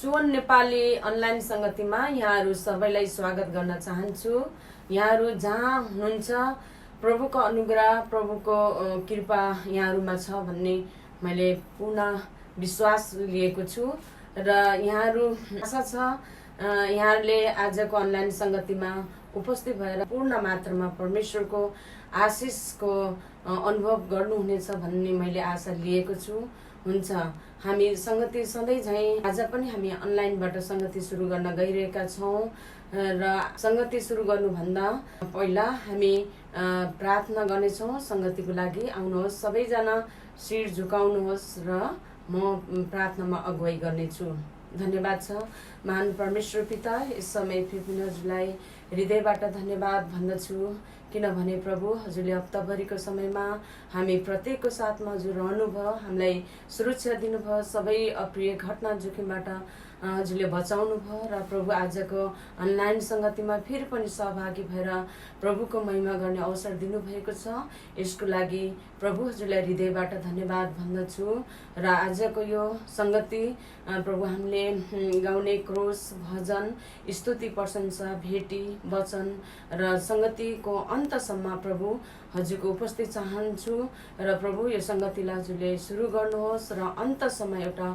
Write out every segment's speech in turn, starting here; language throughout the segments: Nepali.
सुवन नेपाली अनलाइन संगतिमा यहाँहरू सबैलाई स्वागत गर्न चाहन्छु। यहाँहरू जहाँ हुनुहुन्छ प्रभुको अनुग्रह प्रभुको कृपा यहाँहरूमा छ भन्ने मैले पूर्ण विश्वास लिएको छु र यहाँहरू आशा छ यहाँहरूले आजको अनलाइन संगतिमा उपस्थित भएर पूर्ण मात्रामा परमेश्वरको आशिषको अनुभव गर्नुहुनेछ भन्ने मैले आशा लिएको छु। हुन्छ, हामी संगति सधैँ झैँ आज पनि हामी अनलाइनबाट संगति सुरु गर्न गइरहेका छौँ र संगति सुरु गर्नुभन्दा पहिला हामी प्रार्थना गर्नेछौँ। संगतिको लागि आउनुहोस्, सबैजना शिर झुकाउनुहोस् र म प्रार्थनामा अगुवाई गर्नेछु। धन्यवाद छ महान परमेश्वर पिता, यस समय फेरि हजुरलाई हृदयबाट धन्यवाद भन्दछु, किनभने प्रभु हजुरले हप्ताभरिको समयमा हामी प्रत्येकको साथमा हजुर रहनुभयो, हामीलाई सुरक्षा दिनुभयो, सबै अप्रिय घटना जोखिमबाट हजुरले बचाउनु भयो र प्रभु आजको अनलाइन संगतिमा फेरि पनि सहभागी भएर प्रभुको महिमा गर्ने अवसर दिनुभएको छ। यसको लागि प्रभु हजुरलाई हृदयबाट धन्यवाद भन्दछु र आजको यो संगति प्रभु हामीले गाउने क्रोस भजन स्तुति प्रशंसा भेटी वचन र संगतिको अन्तसम्म प्रभु हजुरको उपस्थित चाहन्छु र प्रभु यो संगतिलाई हजुरले सुरु गर्नुहोस् र अन्तसम्म एउटा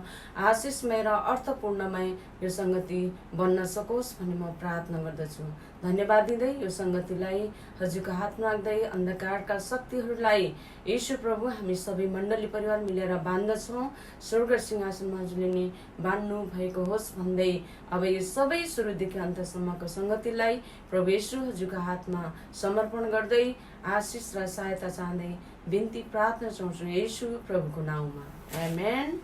आशिषमय र अर्थपूर्णमय यो संगति बन्न सकोस् भन्ने म प्रार्थना गर्दछु। धन्यवाद दिँदै यो संगतिलाई हजुरको हातमा राख्दै अन्धकारका शक्तिहरूलाई यीशु प्रभु हामी सबै मण्डली परिवार मिलेर बाँध्दछौँ। स्वर्ग सिंहासनमा हजुरले नि बाँध्नु भएको होस् भन्दै अब यो सबै सुरुदेखि अन्तसम्मको संगतिलाई प्रभु यीशु हजुरको हातमा समर्पण गर्दै आशिष र सहायता चाहँदै बिन्ती प्रार्थना चाहन्छु यीशु प्रभुको नाउँमा, आमेन।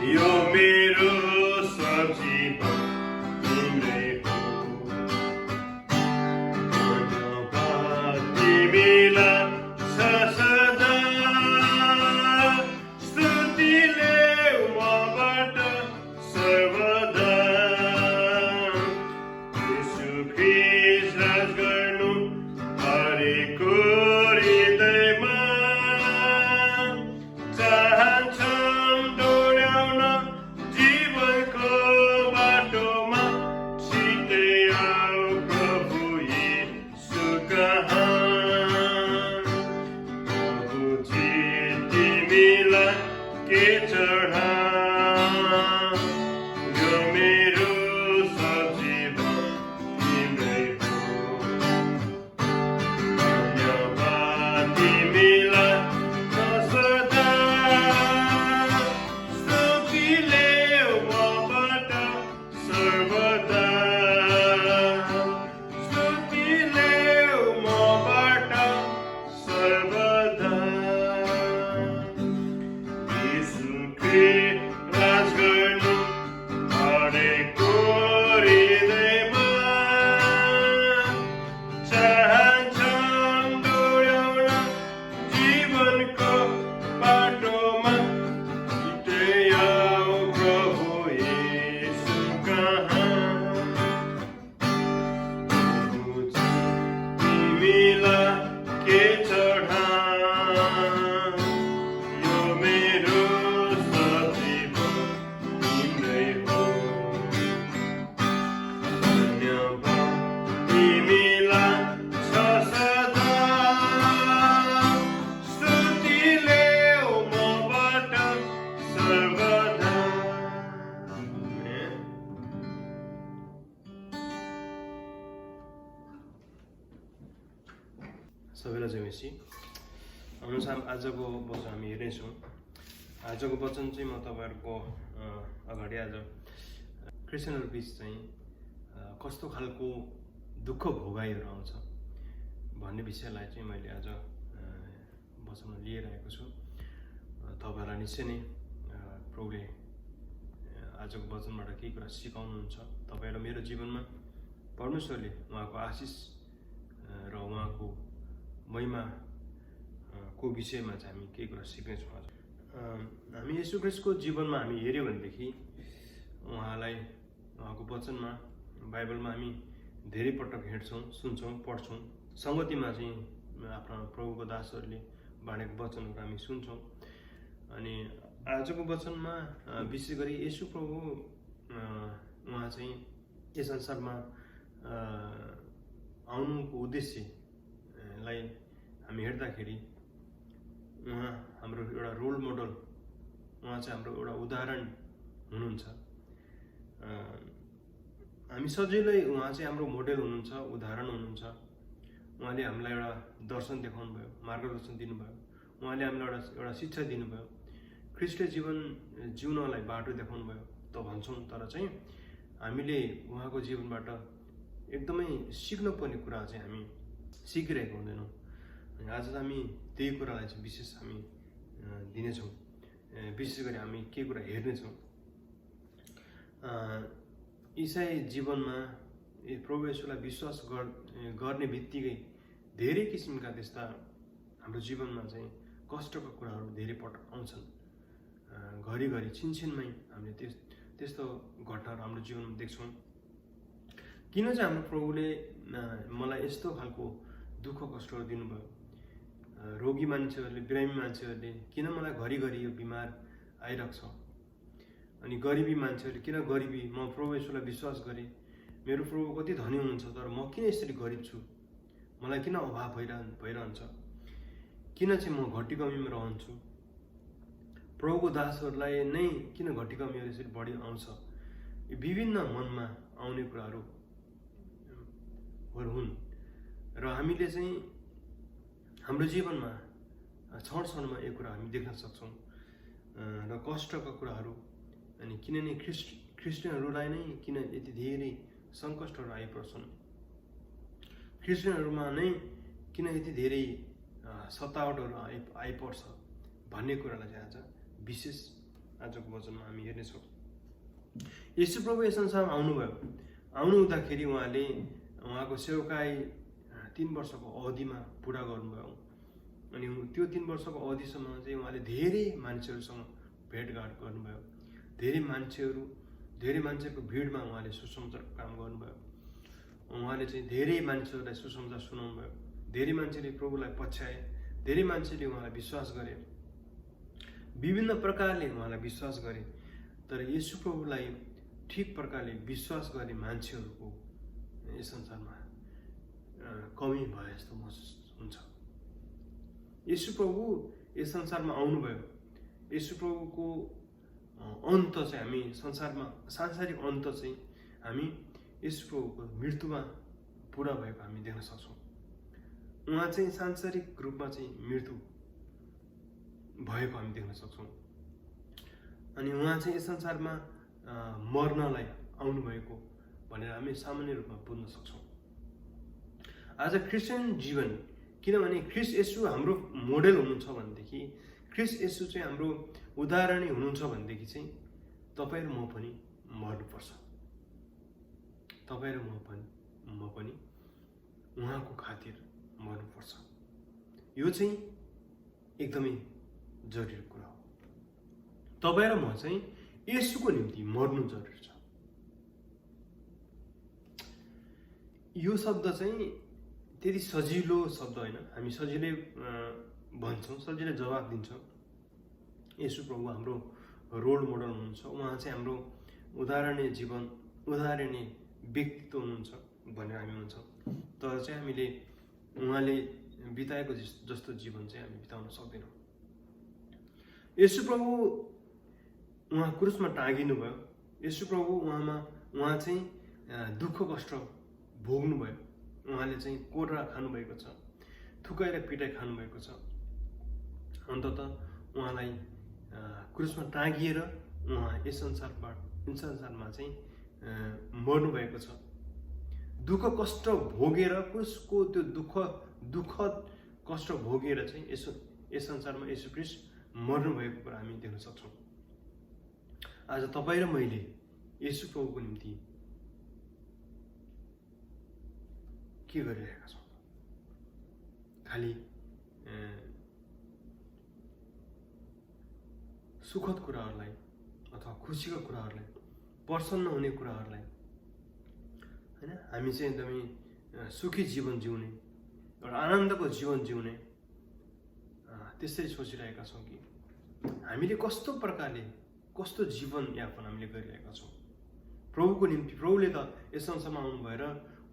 Your made us of सबैलाई जयमसी। अनुसार आजको वचन हामी हेर्नेछौँ। आजको वचन चाहिँ म तपाईँहरूको अगाडि आज क्रिस्चियनहरू बिच चाहिँ कस्तो खालको दुःख भोगाइहरू आउँछ भन्ने विषयलाई चाहिँ मैले आज वचनमा लिएर आएको छु। तपाईँहरूलाई निश्चय नै प्रभुले आजको वचनबाट केही कुरा सिकाउनुहुन्छ। तपाईँलाई मेरो जीवनमा परमेश्वरले उहाँको आशिष र उहाँको महिमा को विषयमा चाहिँ हामी केही कुरा सिक्नेछौँ। आज हामी येशू ख्रीष्टको जीवनमा हामी हेऱ्यौँ भनेदेखि उहाँलाई उहाँको वचनमा बाइबलमा हामी धेरै पटक हेर्छौँ, सुन्छौँ, पढ्छौँ। सङ्गतिमा चाहिँ आफ्ना प्रभुको दासहरूले बाँडेको वचनहरू हामी सुन्छौँ। अनि आजको वचनमा विशेष गरी येशू प्रभु उहाँ चाहिँ यस संसारमा आउनुको उद्देश्यलाई हामी हेर्दाखेरि उहाँ हाम्रो एउटा रोल मोडल, उहाँ चाहिँ हाम्रो एउटा उदाहरण हुनुहुन्छ। हामी सजिलै उहाँ चाहिँ हाम्रो मोडेल हुनुहुन्छ, उदाहरण हुनुहुन्छ। उहाँले हामीलाई एउटा दर्शन देखाउनु भयो, मार्गदर्शन दिनुभयो। उहाँले हामीलाई एउटा शिक्षा दिनुभयो, ख्रीष्टले जीवन जिउनलाई बाटो देखाउनु भयो त भन्छौँ। तर चाहिँ हामीले उहाँको जीवनबाट एकदमै सिक्नुपर्ने कुरा चाहिँ हामी सिकिरहेको हुँदैनौँ। आज हामी त्यही कुरालाई चाहिँ विशेष हामी दिनेछौँ। विशेष गरी हामी के कुरा हेर्नेछौँ। इसाई जीवनमा प्रभु येशूलाई विश्वास गर्ने बित्तिकै धेरै किसिमका त्यस्ता हाम्रो जीवनमा चाहिँ कष्टका कुराहरू धेरै पटक आउँछन्। घरिघरि छिनछिनमै हामीले त्यस्तो घटनाहरू हाम्रो जीवनमा देख्छौँ। किन चाहिँ हाम्रो प्रभुले मलाई यस्तो खालको दुःख कष्टहरू दिनुभयो? रोगी मान्छेहरूले, बिरामी मान्छेहरूले किन मलाई घरिघरि यो बिमार आइरहेको छ? अनि गरिबी मान्छेहरूले किन गरिबी? म प्रभु येशूलाई विश्वास गरेँ, मेरो प्रभु कति धनी हुनुहुन्छ, तर म किन यसरी गरिब छु? मलाई किन अभाव भइरहन्छ? किन चाहिँ म घटी कमीमा रहन्छु? प्रभुको दासहरूलाई नै किन घटी कमीहरू यसरी बढी आउँछ? यो विभिन्न मनमा आउने कुराहरू हुन्। र हामीले चाहिँ हाम्रो जीवनमा क्षण क्षणमा यो कुरा हामी देख्न सक्छौँ। र कष्टका कुराहरू, अनि किनभने क्रिस्चियनहरूलाई नै किन यति धेरै सङ्कटहरू आइपर्छन्, क्रिस्चियनहरूमा नै किन यति धेरै सतावटहरू आइपर्छ भन्ने कुरालाई चाहिँ आज विशेष आजको वचनमा हामी हेर्नेछौँ। येशू प्रभु यस संसारमा आउनुभयो। आउनु हुँदाखेरि उहाँले उहाँको सेवकाई 3 वर्षको अवधिमा पुरा गर्नुभयो। अनि त्यो 3 वर्षको अवधिसम्म चाहिँ उहाँले धेरै मान्छेहरूसँग भेटघाट गर्नुभयो। धेरै मान्छेहरूको भिडमा उहाँले सुसमाचारको काम गर्नुभयो। उहाँले चाहिँ धेरै मान्छेहरूलाई सुसमाचार सुनाउनु भयो। धेरै मान्छेले प्रभुलाई पछ्याए, धेरै मान्छेले उहाँलाई विश्वास गरे, विभिन्न प्रकारले उहाँलाई विश्वास गरे। तर येशू प्रभुलाई ठिक प्रकारले विश्वास गर्ने मान्छेहरूको यस संसारमा कमी भए जस्तो महसुस हुन्छ। येशू प्रभु यस संसारमा आउनुभयो। येशू प्रभुको अन्त चाहिँ हामी सांसारिक अन्त चाहिँ हामी येशू प्रभुको मृत्युमा पुरा भएको हामी देख्न सक्छौँ। उहाँ चाहिँ सांसारिक रूपमा चाहिँ मृत्यु भएको हामी देख्न सक्छौँ। अनि उहाँ चाहिँ यस संसारमा मर्नलाई आउनुभएको भनेर हामी सामान्य रूपमा बुझ्न सक्छौँ। आज क्रिस्चियन जीवन, किनभने ख्रीष्ट येशू हाम्रो मोडेल हुनुहुन्छ भनेदेखि, ख्रीष्ट येशू चाहिँ हाम्रो उदाहरणीय हुनुहुन्छ भनेदेखि चाहिँ तपाईँ र म पनि मर्नुपर्छ। तपाईँ र म पनि उहाँको खातिर मर्नुपर्छ। यो चाहिँ एकदमै जरुरी कुरा हो। तपाईँ र म चाहिँ येशूको निम्ति मर्नु जरुरी छ। यो शब्द चाहिँ त्यति सजिलो शब्द होइन। हामी सजिलै भन्छौँ, सजिलै जवाब दिन्छौँ। येशू प्रभु हाम्रो रोल मोडल हुनुहुन्छ। उहाँ चाहिँ हाम्रो उदाहरणीय जीवन, उदाहरणीय व्यक्तित्व हुनुहुन्छ भनेर हामी भन्छौँ। तर चाहिँ हामीले उहाँले बिताएको जस्तो जीवन चाहिँ हामी बिताउन सक्दैनौँ। येशू प्रभु उहाँ क्रुसमा टाँगिनु भयो। येशू प्रभु उहाँ चाहिँ दुःख कष्ट भोग्नु भयो। उहाँले चाहिँ कोर्रा खानुभएको छ। थुकाएर पिटाइ खानुभएको छ। अन्ततः उहाँलाई क्रुसमा टाँगिएर उहाँ यस संसारमा चाहिँ मर्नुभएको छ। दुःख कष्ट भोगेर क्रुसको त्यो दुःखद कष्ट भोगेर चाहिँ यस संसारमा येशू ख्रीष्ट मर्नुभएको कुरा हामी देख्न सक्छौँ। आज तपाईँ र मैले येशू प्रभुको निम्ति के गरिरहेका छौँ? खालि सुखद कुराहरूलाई अथवा खुसीका कुराहरूलाई, प्रसन्न हुने कुराहरूलाई, होइन, हामी चाहिँ एकदमै सुखी जीवन जिउने, एउटा आनन्दको जीवन जिउने त्यसरी सोचिरहेका छौँ कि हामीले कस्तो प्रकारले कस्तो जीवन यापन हामीले गरिरहेका छौँ? प्रभुको निम्ति प्रभुले त यस संसारमा आउनु भएर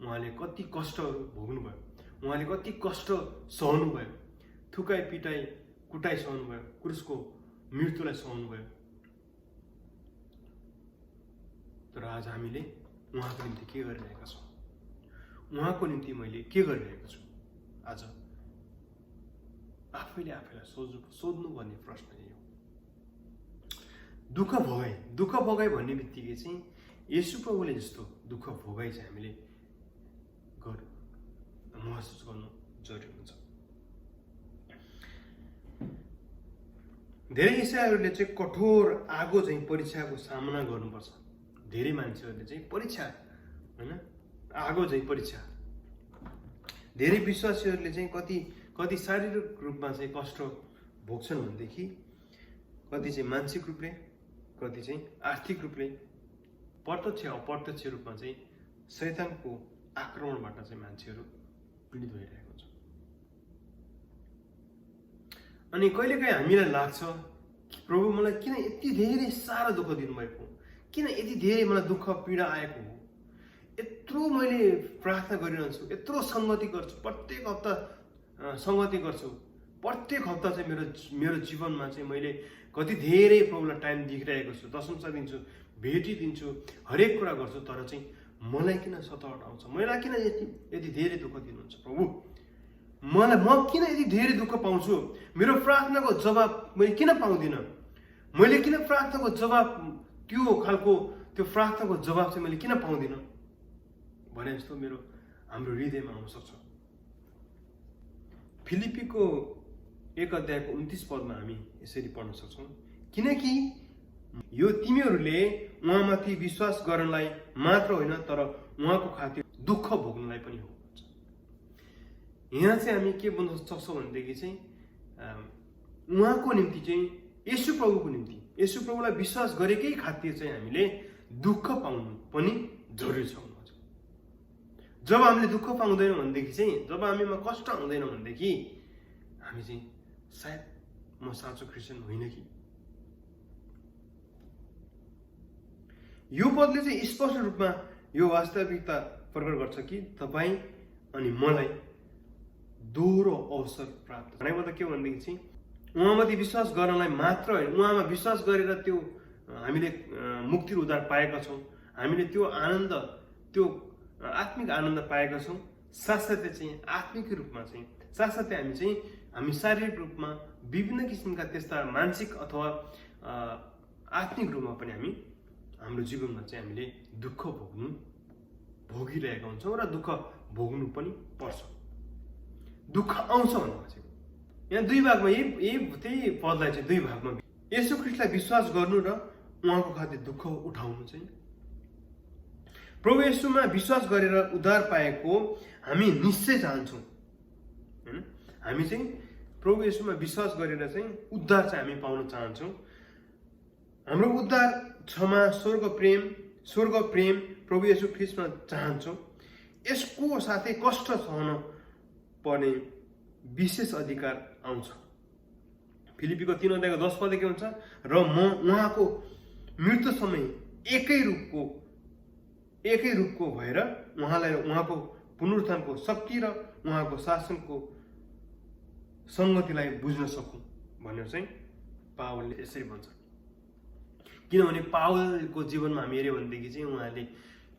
उहाँले कति कष्टहरू भोग्नुभयो, उहाँले कति कष्ट सहनुभयो, थुकाइ पिटाइ कुटाइ सहनुभयो, क्रुसको मृत्युलाई सहनुभयो। तर आज हामीले उहाँको निम्ति के गरिरहेका छौँ? उहाँको निम्ति मैले के गरिरहेको छु? आज आफैले आफैलाई सोध्नुपर्ने प्रश्न यही हो। दुःख भोगाइ भन्ने बित्तिकै चाहिँ येशू प्रभुले जस्तो दुःख भोगाइ चाहिँ हामीले महसुस गर्नु जरुरी हुन्छ। धेरै इसाईहरूले चाहिँ कठोर आगो चाहिँ परीक्षाको सामना गर्नुपर्छ। धेरै मान्छेहरूले चाहिँ परीक्षा, होइन, आगो चाहिँ परीक्षा। धेरै विश्वासीहरूले चाहिँ कति शारीरिक रूपमा चाहिँ कष्ट भोग्छन् भनेदेखि कति चाहिँ मानसिक रूपले, कति चाहिँ आर्थिक रूपले, प्रत्यक्ष अप्रत्यक्ष रूपमा चाहिँ शैतानको आक्रमणबाट चाहिँ मान्छेहरू पीडित भइरहेको छ। अनि कहिलेकाहीँ हामीलाई लाग्छ कि प्रभु मलाई किन यति धेरै साह्रो दुःख दिनुभएको, किन यति धेरै मलाई दुःख पीडा आएको हो? यत्रो मैले प्रार्थना गरिरहन्छु, यत्रो सङ्गति गर्छु, प्रत्येक हप्ता सङ्गति गर्छु, प्रत्येक हप्ता चाहिँ मेरो जीवनमा चाहिँ मैले कति धेरै प्रभुलाई टाइम दिइरहेको छु, प्रशंसा दिन्छु, भेटी दिन्छु, हरेक कुरा गर्छु, तर चाहिँ मलाई किन सतावट आउँछ? मलाई किन यति धेरै दुःख दिनुहुन्छ प्रभु? म किन यति धेरै दुःख पाउँछु? मेरो प्रार्थनाको जवाब मैले किन पाउँदिनँ? मैले किन प्रार्थनाको जवाब त्यो प्रार्थनाको जवाब चाहिँ मैले किन पाउँदिनँ भने जस्तो हाम्रो हृदयमा आउन सक्छ। फिलिपीको 1 अध्यायको 29 पदमा हामी यसरी पढ्न सक्छौँ, किनकि यो तिमीहरूले उहाँमाथि विश्वास गर्नलाई मात्र होइन तर उहाँको खातिर दुःख भोग्नलाई पनि हो। यहाँ चाहिँ हामी के बुझ्न सक्छौँ भनेदेखि चाहिँ उहाँको निम्ति चाहिँ येशू प्रभुको निम्ति, येशू प्रभुलाई विश्वास गरेकै खातिर चाहिँ हामीले दुःख पाउनु पनि जरुरी छ। जब हामीले दुःख पाउँदैनौँ भनेदेखि चाहिँ, जब हामीमा कष्ट आउँदैन भनेदेखि हामी चाहिँ सायद म साँचो क्रिस्चियन होइन कि। यो पदले चाहिँ स्पष्ट रूपमा यो वास्तविकता प्रकट गर्छ कि तपाईँ अनि मलाई दोहोरो अवसर प्राप्त भनेको त के हो भनेदेखि चाहिँ उहाँमाथि विश्वास गर्नलाई मात्र होइन, उहाँमा विश्वास गरेर त्यो हामीले मुक्ति उद्धार पाएका छौँ, हामीले त्यो आनन्द, त्यो आत्मिक आनन्द पाएका छौँ। साथसाथै चाहिँ आत्मिक रूपमा चाहिँ साथसाथै हामी शारीरिक रूपमा विभिन्न किसिमका त्यस्ता मानसिक अथवा आत्मिक रूपमा पनि हाम्रो जीवनमा चाहिँ हामीले दुःख भोगिरहेका हुन्छौँ र दुःख भोग्नु पनि पर्छ। दुःख आउँछ भन्नु खोजेको यहाँ दुई भागमा, त्यही पदलाई चाहिँ दुई भागमा, येशू ख्रीष्टलाई विश्वास गर्नु र उहाँको खातिर दुःख उठाउनु चाहिँ। प्रभु येशूमा विश्वास गरेर उद्धार पाएको हामी निश्चय चाहन्छौँ, होइन? हामी चाहिँ प्रभु येशूमा विश्वास गरेर चाहिँ उद्धार चाहिँ हामी पाउन चाहन्छौँ। हाम्रो उद्धार, क्षमा, स्वर्ग प्रेम प्रभु येशू ख्रीष्टमा चाहन्छौँ। यसको साथै कष्ट सहन पर्ने विशेष अधिकार आउँछ। फिलिपीको 3 अध्यायको 10 पद के हुन्छ? र म उहाँको मृत्यु समय एकै रूपको भएर उहाँलाई उहाँको पुनरुत्थानको शक्ति र उहाँको शासनको संगतिलाई बुझ्न सकौँ भनेर चाहिँ पावलले यसरी भन्छ। किनभने पावलको जीवनमा हामी हेऱ्यौँ भनेदेखि चाहिँ उहाँले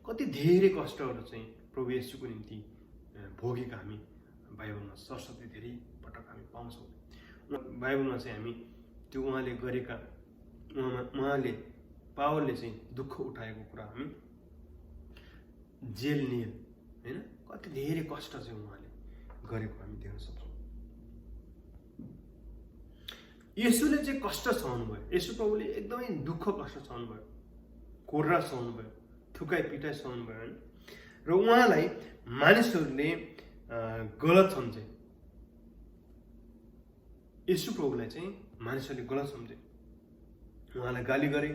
कति धेरै कष्टहरू चाहिँ प्रभु येशूको निम्ति भोगेका हामी बाइबलमा सरस्वती धेरै पटक हामी पाउँछौँ। बाइबलमा चाहिँ हामी त्यो उहाँले गरेका उहाँले पावलले चाहिँ दुःख उठाएको कुरा हामी जेल निल होइन कति धेरै कष्ट चाहिँ उहाँले गरेको हामी देख्न सक्छौँ। येशूले चाहिँ कष्ट सहनु भयो। येशू प्रभुले एकदमै दुःख कष्ट सहनु भयो, कोर्रा सहनु भयो, थुकाइ पिटाइ सहनु भयो होइन। र उहाँलाई मानिसहरूले गलत सम्झे। येशू प्रभुलाई चाहिँ मानिसहरूले गलत सम्झे, उहाँलाई गाली गरे,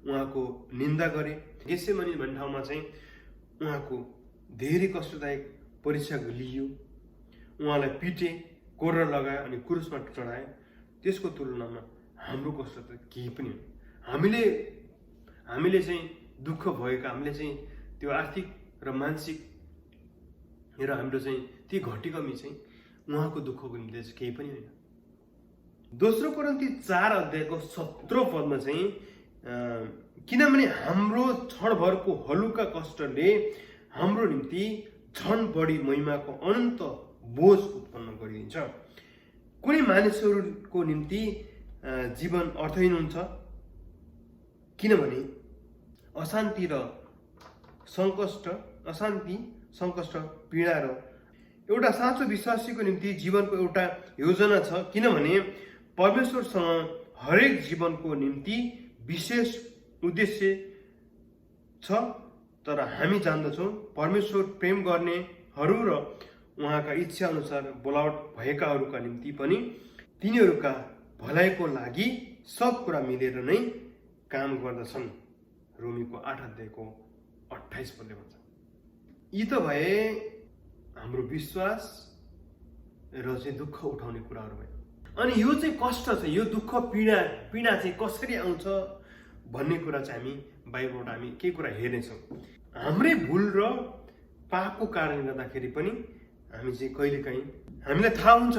उहाँको निन्दा गरे। गेसेमनी भन्ने ठाउँमा चाहिँ उहाँको धेरै कष्टदायक परीक्षा लिइयो, उहाँलाई पिटे, कोर्रा लगायो अनि क्रुसमा चढाए। त्यसको तुलनामा हाम्रो कष्ट त केही पनि होइन। हामीले चाहिँ दुःख भएका, हामीले चाहिँ त्यो आर्थिक र मानसिक र हाम्रो चाहिँ ती घटी कमी चाहिँ उहाँको दुःखको निम्ति चाहिँ केही पनि होइन। दोस्रो कोरिन्थी 4 अध्यायको 17 पदमा चाहिँ किनभने हाम्रो क्षणभरको हलुका कष्टले हाम्रो निम्ति झन बढी महिमाको अनन्त बोझ उत्पन्न गरिदिन्छ। कुनै मानिसहरूको निम्ति जीवन अर्थहीन हुन्छ, किनभने अशान्ति, सङ्कष्ट, पीडा र एउटा साँचो विश्वासीको निम्ति जीवनको एउटा योजना छ। किनभने परमेश्वरसँग हरेक जीवनको निम्ति विशेष उद्देश्य छ। तर हामी जान्दछौँ परमेश्वर प्रेम गर्नेहरू र उहाँका इच्छा अनुसार बोलावट भएकाहरूका निम्ति पनि तिनीहरूका भलाइको लागि सब कुरा मिलेर नै काम गर्दछन्। रोमीको 8 अध्यायको 28 पदले भन्छ। यी त भए हाम्रो विश्वास र चाहिँ दुःख उठाउने कुराहरू भयो। अनि यो चाहिँ कष्ट चाहिँ, यो दुःख पीडा चाहिँ कसरी आउँछ भन्ने कुरा चाहिँ हामी बाइबलबाट हामी केही कुरा हेर्नेछौँ। हाम्रै भुल र पापको कारणले गर्दाखेरि पनि हामी चाहिँ कहिलेकाहीँ हामीलाई थाहा हुन्छ,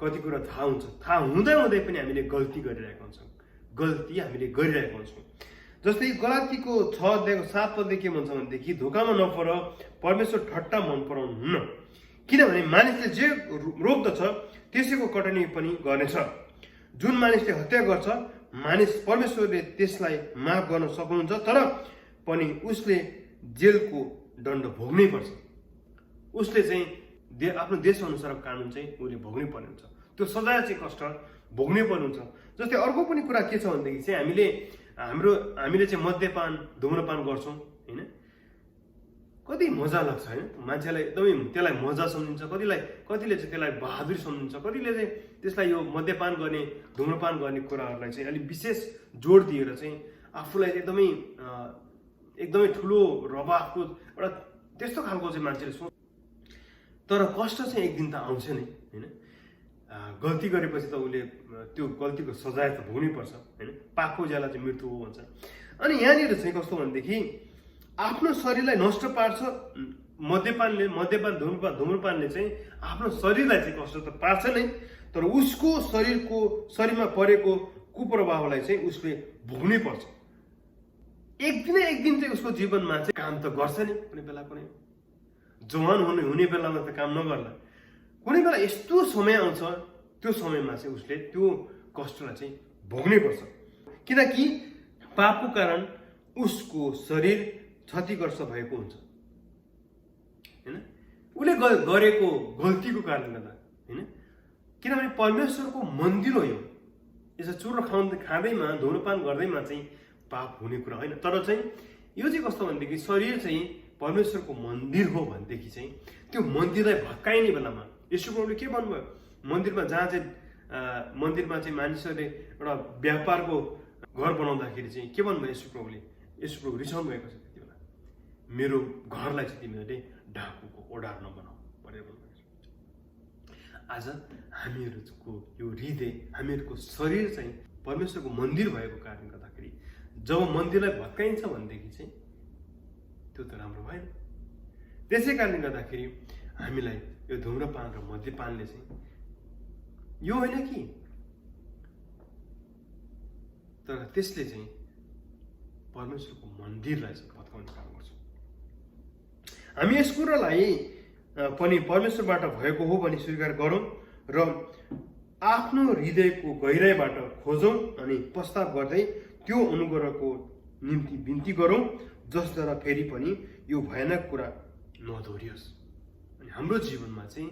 कति कुरा थाहा हुन्छ, थाहा हुँदै पनि हामीले गल्ती गरिरहेका हुन्छौँ। जस्तै गलातीको 6 अध्यायको 7 पदले के भन्छ भनेदेखि धोकामा नपर, परमेश्वर ठट्टा मन पराउनुहुन्न। किनभने मानिसले जे रोप्दछ त्यसैको कटनी पनि गर्नेछ। जुन मानिसले हत्या गर्छ परमेश्वरले त्यसलाई माफ गर्न सक्नुहुन्छ, तर पनि उसले जेलको दण्ड भोग्नै पर्छ। उसले चाहिँ आफ्नो देश अनुसारको कानुन चाहिँ उसले भोग्नै पर्ने हुन्छ। त्यो सजाय चाहिँ कष्ट भोग्नै पर्ने हुन्छ। जस्तै अर्को पनि कुरा के छ भनेदेखि चाहिँ हामीले चाहिँ मद्यपान धुम्रपान गर्छौँ होइन। कति मजा लाग्छ होइन, मान्छेलाई एकदमै त्यसलाई मजा सम्झिन्छ, कतिले चाहिँ त्यसलाई बहादुरी सम्झिन्छ, कतिले चाहिँ त्यसलाई यो मद्यपान गर्ने धुम्रपान गर्ने कुराहरूलाई चाहिँ अलिक विशेष जोड दिएर चाहिँ आफूलाई एकदमै ठुलो रवाफको एउटा त्यस्तो खालको चाहिँ मान्छेले सोच। तर कष्ट चाहिँ एक दिन त आउँछ नै होइन। गल्ती गरेपछि त उसले त्यो गल्तीको सजाय त भोग्नै पर्छ होइन। पापको ज्याला चाहिँ मृत्यु हो भन्छ। अनि यहाँनिर चाहिँ कस्तो भनेदेखि आफ्नो शरीरलाई नष्ट पार्छ धुम्रपानले चाहिँ आफ्नो शरीरलाई चाहिँ कष्ट त पार्छ नै, तर उसको शरीरमा परेको कुप्रभावलाई चाहिँ उसले भोग्नै पर्छ। एक दिन चाहिँ उसको जीवनमा चाहिँ काम त गर्छ नि, कुनै बेला कुनै जवान हुने बेलामा त काम नगर्ला, कुनै बेला यस्तो समय आउँछ त्यो समयमा चाहिँ उसले त्यो कष्टलाई चाहिँ भोग्नै पर्छ। किनकि पापको कारण उसको शरीर क्षतिग्रस्त भएको हुन्छ होइन। उसले गरेको गल्तीको कारणले गर्दा होइन। किनभने परमेश्वरको मन्दिर हो यो। यसो चुरो खाँदैमा धुम्रपान गर्दैमा चाहिँ पाप हुने कुरा होइन। तर चाहिँ यो चाहिँ कस्तो भनेदेखि शरीर चाहिँ परमेश्वरको मन्दिर हो भनेदेखि चाहिँ त्यो मन्दिरलाई भत्काइने बेलामा येशू प्रभुले के भन्नुभयो, मन्दिरमा चाहिँ मानिसहरूले एउटा व्यापारको घर बनाउँदाखेरि चाहिँ के भन्नुभयो येशू प्रभु रिसाउनु भएको छ त्यति बेला, मेरो घरलाई चाहिँ तिमीहरूले डाकुको ओडार नबनाऊ भनेर भन्नुभएको छ। आज हामीहरूको यो हृदय, हामीहरूको शरीर चाहिँ परमेश्वरको मन्दिर भएको कारणले गर्दाखेरि जब मन्दिरलाई भत्काइन्छ भनेदेखि चाहिँ त्यो त राम्रो भएन। त्यसै कारणले गर्दाखेरि हामीलाई यो धुम्रपान र मद्यपानले चाहिँ यो होइन कि, तर त्यसले चाहिँ परमेश्वरको मन्दिरलाई चाहिँ भत्काउने काम गर्छ। हामी यस कुरालाई पनि परमेश्वरबाट भएको हो भनी स्वीकार गरौँ र आफ्नो हृदयको गहिराइबाट खोजौँ अनि प्रस्ताव गर्दै त्यो अनुग्रहको निम्ति बिन्ती गरौँ जसद्वारा फेरि पनि यो भयानक कुरा नदोहोरियोस्। अनि हाम्रो जीवनमा चाहिँ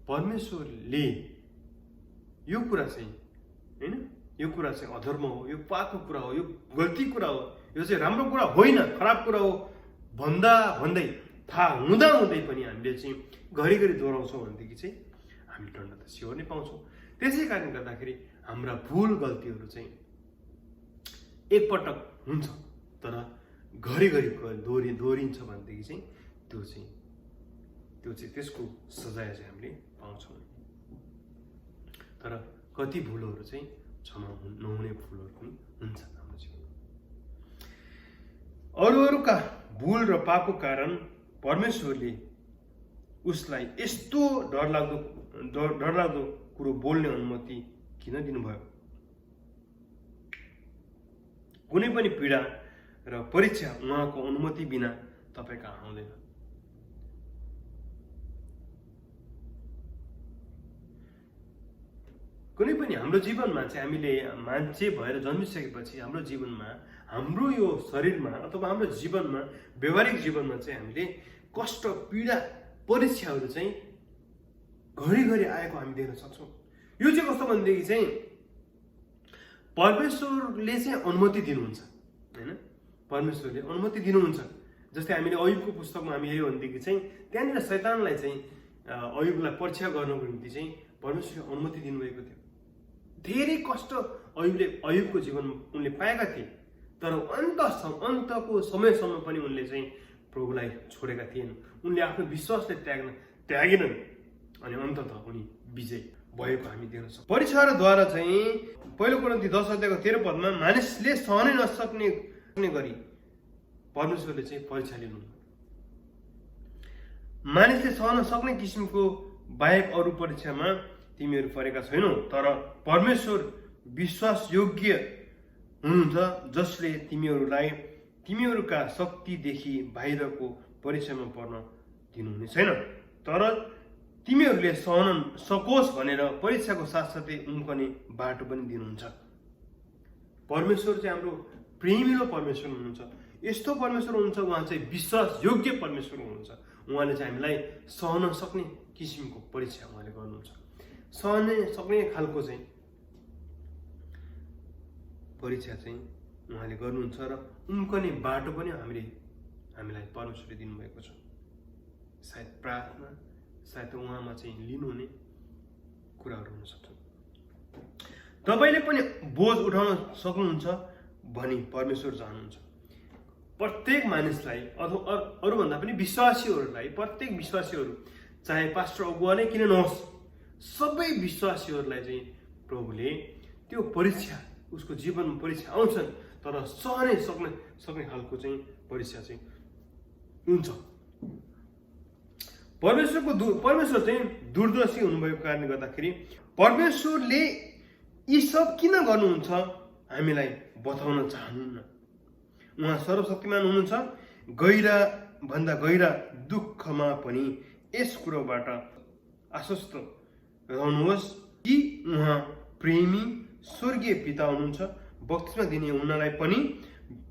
परमेश्वरले यो कुरा चाहिँ होइन, यो कुरा चाहिँ अधर्म हो, यो पापको कुरा हो, यो गल्ती कुरा हो, यो चाहिँ राम्रो कुरा होइन, खराब कुरा हो भन्दा भन्दै थाहा हुँदा हुँदै पनि हामीले चाहिँ घरिघरि दोहोऱ्याउँछौँ भनेदेखि चाहिँ हामी दण्ड त स्योर नै पाउँछौँ। त्यसै कारणले गर्दाखेरि हाम्रा भुल गल्तीहरू चाहिँ एकपटक हुन्छ तर घरिघरि दोहोरिन्छ भनेदेखि चाहिँ त्यो चाहिँ त्यसको सजाय चाहिँ हामीले पाउँछौँ। तर कति भुलहरू चाहिँ क्षमा नहुने भुलहरू पनि हुन्छ हाम्रो जीवनमा। अरूका भुल र पापको कारण परमेश्वरले उसलाई यस्तो डरलाग्दो कुरो बोल्ने अनुमति किन दिनुभयो? कुनै पनि पीडा र परीक्षा उहाँको अनुमति बिना तपाईँ कहाँ आउँदैन। कुनै पनि हाम्रो जीवनमा चाहिँ हामीले मान्छे भएर जन्मिसकेपछि हाम्रो जीवनमा, हाम्रो यो शरीरमा अथवा हाम्रो जीवनमा, व्यवहारिक जीवनमा चाहिँ हामीले कष्ट, पीडा, परीक्षाहरू चाहिँ घरिघरि आएको हामी देख्न सक्छौँ। यो चाहिँ कस्तो भनेदेखि चाहिँ परमेश्वरले चाहिँ अनुमति दिनुहुन्छ होइन, परमेश्वरले अनुमति दिनुहुन्छ। जस्तै हामीले अयुबको पुस्तकमा हामी हेऱ्यौँ भनेदेखि चाहिँ त्यहाँनिर शैतानलाई चाहिँ अयुबलाई परीक्षा गर्नको निम्ति चाहिँ परमेश्वरले अनुमति दिनुभएको थियो। धेरै कष्ट अयुबको जीवनमा उनले पाएका थिए तर अन्तको समयसम्म पनि उनले चाहिँ प्रभुलाई छोडेका थिएन। उनले आफ्नो विश्वासले त्यागेनन् अनि अन्ततः उनी विजय भएको हामी देख्न सक्छौँ। परीक्षाद्वारा चाहिँ 1 कोरिन्थी 10:13 मानिसले सहनै नसक्ने गरी परमेश्वरले चाहिँ परीक्षा लिनु। मानिसले सहन सक्ने किसिमको बाहेक अरू परीक्षामा तिमीहरू परेका छैनौ, तर परमेश्वर विश्वासयोग्य हुनुहुन्छ जसले तिमीहरूलाई तिमीहरूका शक्तिदेखि बाहिरको परीक्षामा पर्न दिनुहुने छैन, तर तिमीहरूले सहन सकोस् भनेर परीक्षाको साथसाथै उम्कने बाटो पनि दिनुहुन्छ। परमेश्वर चाहिँ हाम्रो प्रेमिलो परमेश्वर हुनुहुन्छ। यस्तो परमेश्वर हुनुहुन्छ, उहाँ चाहिँ विश्वासयोग्य परमेश्वर हुनुहुन्छ। उहाँले चाहिँ हामीलाई सहन सक्ने किसिमको परीक्षा उहाँले गर्नुहुन्छ। सहन सक्ने खालको चाहिँ परीक्षा चाहिँ उहाँले गर्नुहुन्छ र उम्कने बाटो पनि हामीलाई परमेश्वरले दिनुभएको छ। सायद प्रार्थना, सायद उहाँमा चाहिँ लिनुहुने कुराहरू हुन सक्छ। तपाईँले पनि बोझ उठाउन सक्नुहुन्छ भनी परमेश्वर चाहनुहुन्छ। प्रत्येक मानिसलाई अथवा अरूभन्दा पनि विश्वासीहरूलाई, प्रत्येक विश्वासीहरू चाहे पास्टर अगुवा नै किन नहोस्, सबै विश्वासीहरूलाई चाहिँ प्रभुले त्यो परीक्षा, उसको जीवनमा परीक्षा आउँछन् तर सहनै सक्ने खालको चाहिँ परीक्षा चाहिँ हुन्छ। परमेश्वर चाहिँ दूरदर्शी हुनुभएको कारणले गर्दाखेरि परमेश्वरले यी सब किन गर्नुहुन्छ हामीलाई बताउन चाहनुहुन्न। उहाँ सर्वशक्तिमान हुनुहुन्छ। गहिरा भन्दा गहिरा दुःखमा पनि यस कुरोबाट आश्वस्त रहनुहोस् कि उहाँ प्रेमी स्वर्गीय पिता हुनुहुन्छ। बक्तिस्मा दिने उनलाई पनि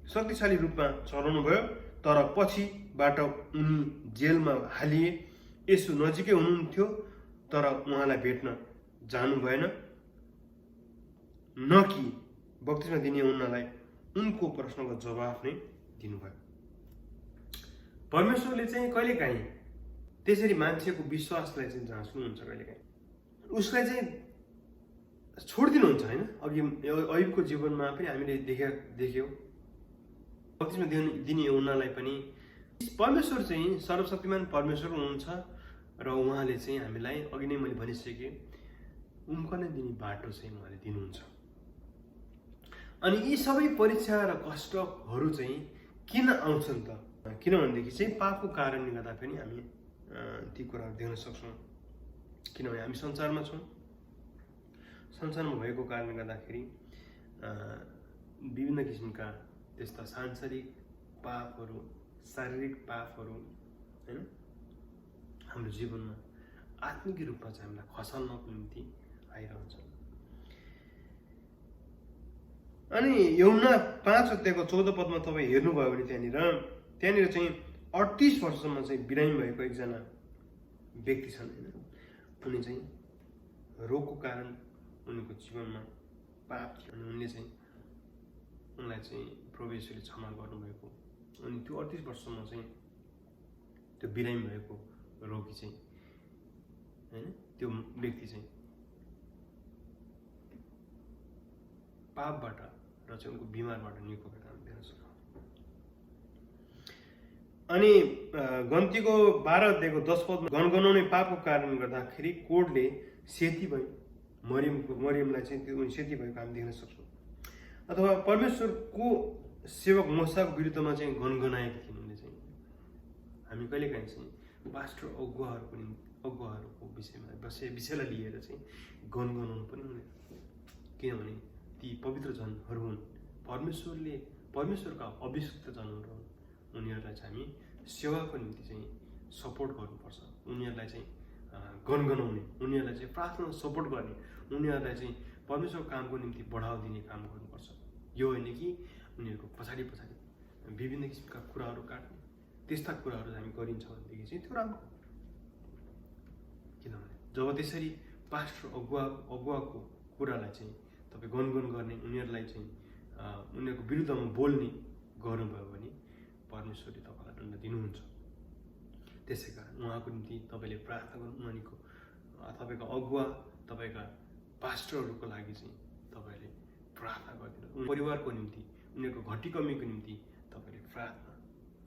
शक्तिशाली रूपमा चलाउनु भयो, तर पछिबाट उनी जेलमा हालिए। यसो नजिकै हुनुहुन्थ्यो तर उहाँलाई भेट्न जानु भएन, न कि बक्तिस्मा दिने उनलाई उनको प्रश्नको जवाफ नै दिनुभयो। परमेश्वरले चाहिँ कहिलेकाहीँ त्यसरी मान्छेको विश्वासलाई चाहिँ जाँच्नुहुन्छ, कहिलेकाहीँ उसलाई चाहिँ छोडिदिनुहुन्छ होइन। अघि अयुबको जीवनमा पनि हामीले देख्यौँ बक्तिस्मा दिने उनलाई पनि परमेश्वर चाहिँ सर्वशक्तिमान परमेश्वर हुनुहुन्छ र उहाँले चाहिँ हामीलाई अघि नै मैले भनिसकेँ उम्कन दिने बाटो चाहिँ उहाँले दिनुहुन्छ। अनि यी सबै परीक्षा र कष्टहरू चाहिँ किन आउँछन् त? किनभनेदेखि चाहिँ पापको कारणले गर्दा पनि हामी ती कुराहरू देख्न सक्छौँ। किनभने हामी संसारमा छौँ, संसारमा भएको कारणले गर्दाखेरि विभिन्न किसिमका त्यस्ता सांसारिक पापहरू, शारीरिक पापहरू होइन हाम्रो जीवनमा आत्मिक रूपमा चाहिँ हामीलाई खसाल्नको निम्ति आइरहन्छ। अनि यूहन्ना 5:14 तपाईँ हेर्नुभयो भने त्यहाँनिर चाहिँ 38 वर्षसम्म चाहिँ बिरामी भएको एकजना व्यक्ति छन् होइन। उनी चाहिँ रोगको कारण उनीको जीवनमा पाप थियो अनि उनले चाहिँ उनलाई चाहिँ प्रभु येशूले क्षमा गर्नुभएको। अनि त्यो 38 वर्षसम्म चाहिँ त्यो बिरामी भएको रोगी चाहिँ होइन त्यो व्यक्ति चाहिँ पापबाट र चाहिँ उनको बिमारबाट निको भएर काम दिन सक्छ। अनि गन्तीको 12:10 गनगनाउने पापको कारण गर्दाखेरि कोडले सेती भयो मरियमलाई चाहिँ त्यो सेती भएको हामी देख्न सक्छौँ। अथवा परमेश्वरको सेवक मोसाको विरुद्धमा चाहिँ गनगनाएकी थिइन् उनले चाहिँ। हामी कहिलेकाहीँ चाहिँ पास्टर अगुवाहरूको विषयलाई लिएर चाहिँ गनगनाउनु पनि हुँदैन, किनभने ती पवित्र जनहरू हुन्, परमेश्वरका अभिषिक्त जनहरू हुन्। उनीहरूलाई चाहिँ हामी सेवाको निम्ति चाहिँ सपोर्ट गर्नुपर्छ, उनीहरूलाई चाहिँ गनगनाउने, उनीहरूलाई चाहिँ प्रार्थना सपोर्ट गर्ने, उनीहरूलाई चाहिँ परमेश्वरको कामको निम्ति बढावा दिने काम गर्नुपर्छ। यो होइन कि उनीहरूको पछाडि विभिन्न किसिमका कुराहरू काट्ने, त्यस्ता कुराहरू हामी गरिन्छ भनेदेखि चाहिँ त्यो राम्रो। किनभने जब त्यसरी पास्टर अगुवाको कुरालाई चाहिँ तपाईँ गनगन गर्ने, उनीहरूलाई चाहिँ उनीहरूको विरुद्धमा बोल्ने गर्नुभयो भने परमेश्वरले तपाईँलाई दण्ड दिनुहुन्छ। त्यसै कारण उहाँको निम्ति तपाईँले प्रार्थना गर्नु, तपाईँका अगुवा, तपाईँका पास्टरहरूको लागि चाहिँ तपाईँले प्रार्थना गरिदिनु, परिवारको निम्ति, उनीहरूको घटी कमीको निम्ति तपाईँले प्रार्थना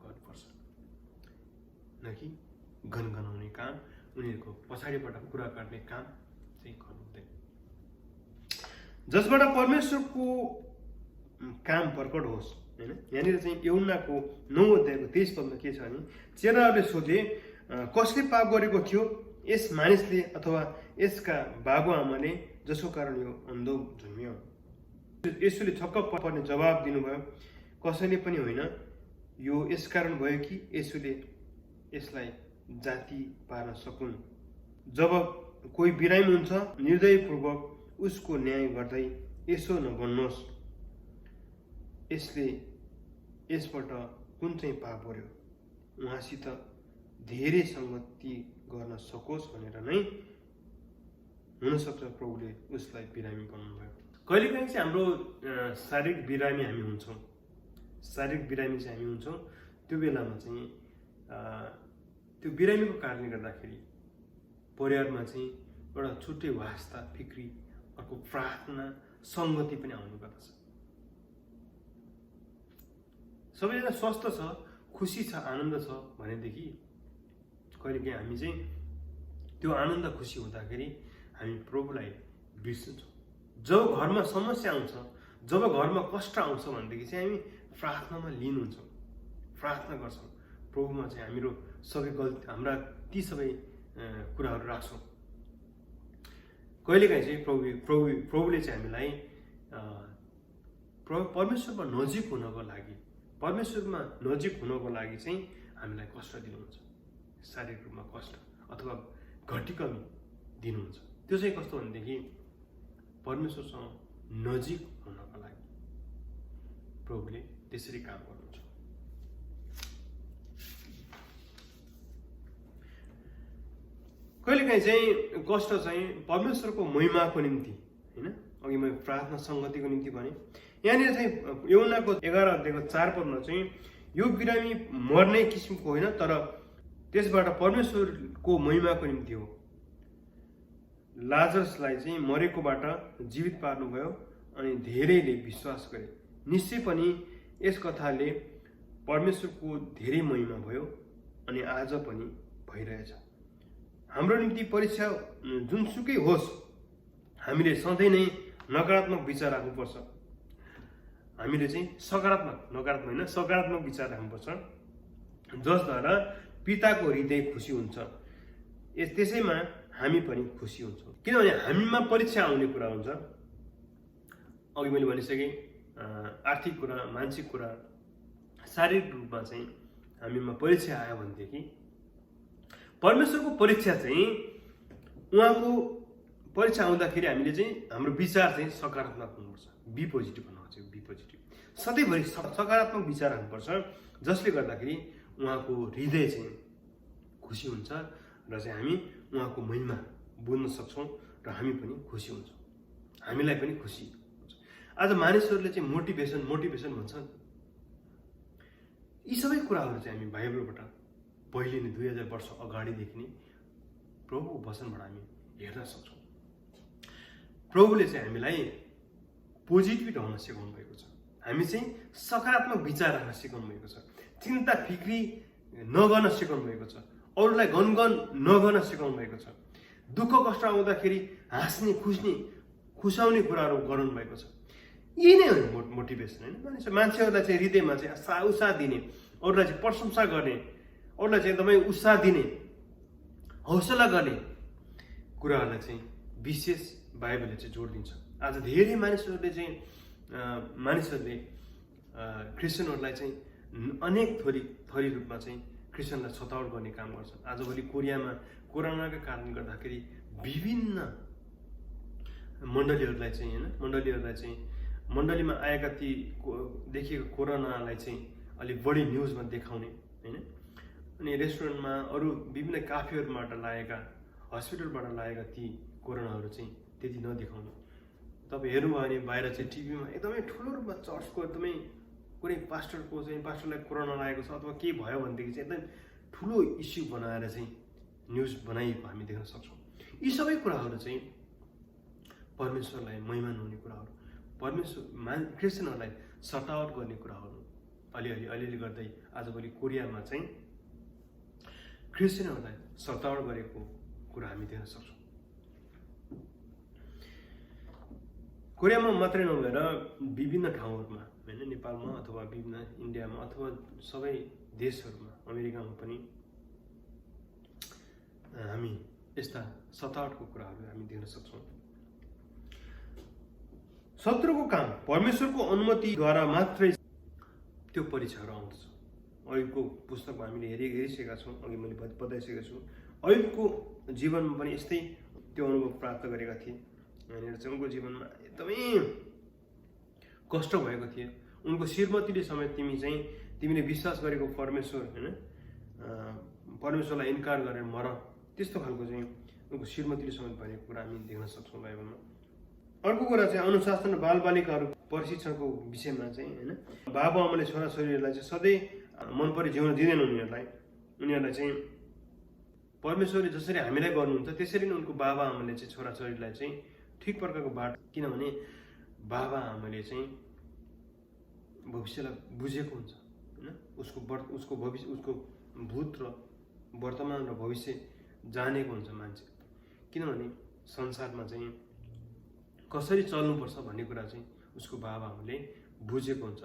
गर्नुपर्छ, न कि गनगनाउने काम, उनीहरूको पछाडिबाट कुरा काट्ने काम चाहिँ गर्नु हुँदैन। जसबाट परमेश्वरको काम प्रकट होस् होइन। यहाँनिर चाहिँ यूहन्नाको 9:23 के छ भने चेलाहरूले सोधे, कसले पाप गरेको थियो, यस मानिसले अथवा यसका बाबुआमाले जसको कारण यो अन्धो झुम्यो? येशूले छक्क पर्ने जवाब दिनुभयो, कसैले पनि होइन, यो यसकारण भयो कि येशूले यसलाई जाति पार्न सकुन्। जब कोही बिरामी हुन्छ निर्दयपूर्वक उसको न्याय गर्दै यसो नभन्नुहोस्, यसले यसबाट कुन चाहिँ पाप गर्यो, उहाँसित धेरै सङ्गति गर्न सकोस् भनेर नै हुनसक्छ प्रभुले उसलाई बिरामी बनाउनु भयो। कहिलेकाहीँ चाहिँ हाम्रो शारीरिक बिरामी हामी हुन्छौँ, त्यो बेलामा चाहिँ त्यो बिरामीको कारणले गर्दाखेरि परिवारमा चाहिँ एउटा छुट्टै वास्ता फिक्री, अर्को प्रार्थना सङ्गति पनि आउने गर्दछ। सबैजना स्वस्थ छ, खुसी छ, आनन्द छ भनेदेखि कहिलेकाहीँ हामी चाहिँ त्यो आनन्द खुसी हुँदाखेरि हामी प्रभुलाई बिर्सन्छौँ। जब घरमा समस्या आउँछ, जब घरमा कष्ट आउँछ भनेदेखि चाहिँ हामी प्रार्थनामा लीन हुन्छौँ, प्रार्थना गर्छौँ, प्रभुमा चाहिँ हाम्रो सबै गल्ती, हाम्रा ती सबै कुराहरू राख्छौँ। कहिलेकाहीँ चाहिँ प्रभुले चाहिँ हामीलाई परमेश्वरमा नजिक हुनको लागि चाहिँ हामीलाई कष्ट दिनुहुन्छ, शारीरिक रूपमा कष्ट अथवा घटी कमी दिनुहुन्छ। त्यो चाहिँ कस्तो भनेदेखि परमेश्वरसँग नजिक हुनको लागि प्रभुले त्यसरी काम गर्नुहुन्छ। कहिलेकाहीँ चाहिँ कष्ट चाहिँ परमेश्वरको महिमाको निम्ति होइन। अघि मैले प्रार्थना सङ्गतिको निम्ति भने, यहाँनिर चाहिँ यूहन्नाको 11:4 चाहिँ यो बिरामी मर्ने किसिमको होइन, तर त्यसबाट परमेश्वरको महिमाको निम्ति हो। लाजरसलाई चाहिँ मरेकोबाट जीवित पार्नुभयो अनि धेरैले विश्वास गरे। निश्चय पनि यस कथाले परमेश्वरको धेरै महिमा भयो अनि आज पनि भइरहेछ। हाम्रो निम्ति परीक्षा जुनसुकै होस्, हामीले सधैँ नै नकारात्मक विचार राख्नुपर्छ। हामीले चाहिँ सकारात्मक विचार राख्नुपर्छ, जसद्वारा पिताको हृदय खुसी हुन्छ। त्यसैमा हामी पनि खुसी हुन्छौँ, किनभने हामीमा परीक्षा आउने कुरा हुन्छ। अघि मैले भनिसकेँ, आर्थिक कुरा, मानसिक कुरा, शारीरिक रूपमा चाहिँ हामीमा परीक्षा आयो भनेदेखि परमेश्वरको परीक्षा चाहिँ उहाँको परीक्षा आउँदाखेरि हामीले चाहिँ हाम्रो विचार चाहिँ सकारात्मक हुनुपर्छ, बी पोजिटिभ भन्नु खोजेको, बी पोजिटिभ। सधैँभरि सकारात्मक विचार हुनुपर्छ, जसले गर्दाखेरि उहाँको हृदय चाहिँ खुसी हुन्छ र चाहिँ हामी उहाँको महिमा बुझ्न सक्छौँ र हामी पनि खुसी हुन्छौँ, हामीलाई पनि खुसी हुन्छ। आज मानिसहरूले चाहिँ मोटिभेसन भन्छन्। यी सबै कुराहरू चाहिँ हामी बाइबलबाट पहिले नै 2000 वर्ष अगाडिदेखि नै प्रभुको वचनबाट हामी हेर्न सक्छौँ। प्रभुले चाहिँ हामीलाई पोजिटिभ रहन सिकाउनु भएको छ, हामी चाहिँ सकारात्मक विचार राख्न सिकाउनु भएको छ, चिन्ता फिक्री नगर्न सिकाउनु भएको छ, अरूलाई गनगन नगर्न सिकाउनु भएको छ, दुःख कष्ट आउँदाखेरि हाँस्ने खुसाउने कुराहरू गराउनु भएको छ। यही नै हो मोटिभेसन होइन। मान्छेहरूलाई चाहिँ हृदयमा चाहिँ उत्साह दिने, अरूलाई चाहिँ प्रशंसा गर्ने, अरूलाई चाहिँ एकदमै उत्साह दिने, हौसला गर्ने कुराहरूलाई चाहिँ विशेष बाइबलले चाहिँ जोड दिन्छ। आज धेरै मानिसहरूले क्रिस्चियनहरूलाई चाहिँ अनेक थरी रूपमा चाहिँ क्रिस्चियनलाई छतावट गर्ने काम गर्छन्। आजभोलि कोरियामा कोरोनाका कारणले गर्दाखेरि विभिन्न मण्डलीहरूलाई चाहिँ मण्डलीमा आएका ती देखिएको कोरोनालाई चाहिँ अलिक बढी न्युजमा देखाउने होइन, अनि रेस्टुरेन्टमा अरू विभिन्न काफेहरूबाट लागेका, हस्पिटलबाट लागेका ती कोरोनाहरू चाहिँ त्यति नदेखाउने। तपाईँ हेर्नुभयो भने बाहिर चाहिँ टिभीमा एकदमै ठुलो रूपमा चर्चको एकदमै कुनै पास्टरलाई कोरोना लागेको छ अथवा के भयो भनेदेखि चाहिँ एकदम ठुलो इस्यु बनाएर चाहिँ न्युज बनाइएको हामी देख्न सक्छौँ। यी सबै कुराहरू चाहिँ परमेश्वरलाई महिमा हुने कुराहरू, क्रिस्चियनहरूलाई सटावट गर्ने कुराहरू अलिअलि गर्दै आजभोलि कोरियामा चाहिँ क्रिस्चियनहरूलाई सटावट गरेको कुरा हामी देख्न सक्छौँ। कोरियामा मात्रै नभएर विभिन्न ठाउँहरूमा होइन, नेपालमा अथवा विभिन्न इन्डियामा अथवा सबै देशहरूमा, अमेरिकामा पनि हामी यस्ता सतावटको कुराहरू हामी देख्न सक्छौँ। शत्रुको काम परमेश्वरको अनुमतिद्वारा मात्रै त्यो परीक्षाहरू आउँदछ। अयुबको पुस्तकमा हामीले हेरिसकेका छौँ, अघि मैले बताइसकेको छु। अयुबको जीवनमा पनि यस्तै त्यो अनुभव प्राप्त गरेका थिए। यहाँनिर चाहिँ उनको जीवनमा एकदमै कष्ट भएको थियो। उनको श्रीमतीले समेत तिमीले विश्वास गरेको परमेश्वर होइन, परमेश्वरलाई इन्कार गरेर मर, त्यस्तो खालको चाहिँ उनको श्रीमतीले समेत भनेको कुरा हामी देख्न सक्छौँ बाइबलमा। अर्को कुरा चाहिँ अनुशासन र बालबालिकाहरू प्रशिक्षणको विषयमा चाहिँ होइन, बाबुआमाले छोराछोरीहरूलाई चाहिँ सधैँ मन परी जिउन दिँदैन। उनीहरूलाई चाहिँ परमेश्वरले जसरी हामीलाई गर्नुहुन्छ त्यसरी नै उनको बाबाआमाले चाहिँ छोराछोरीलाई चाहिँ ठिक प्रकारको बाटो, किनभने बाबाआमाले चाहिँ भविष्यलाई बुझेको हुन्छ होइन, उसको भविष्य, उसको भूत र वर्तमान र भविष्य जानेको हुन्छ मान्छे। किनभने संसारमा चाहिँ कसरी चल्नुपर्छ भन्ने कुरा चाहिँ उसको बाबाआमाले बुझेको हुन्छ।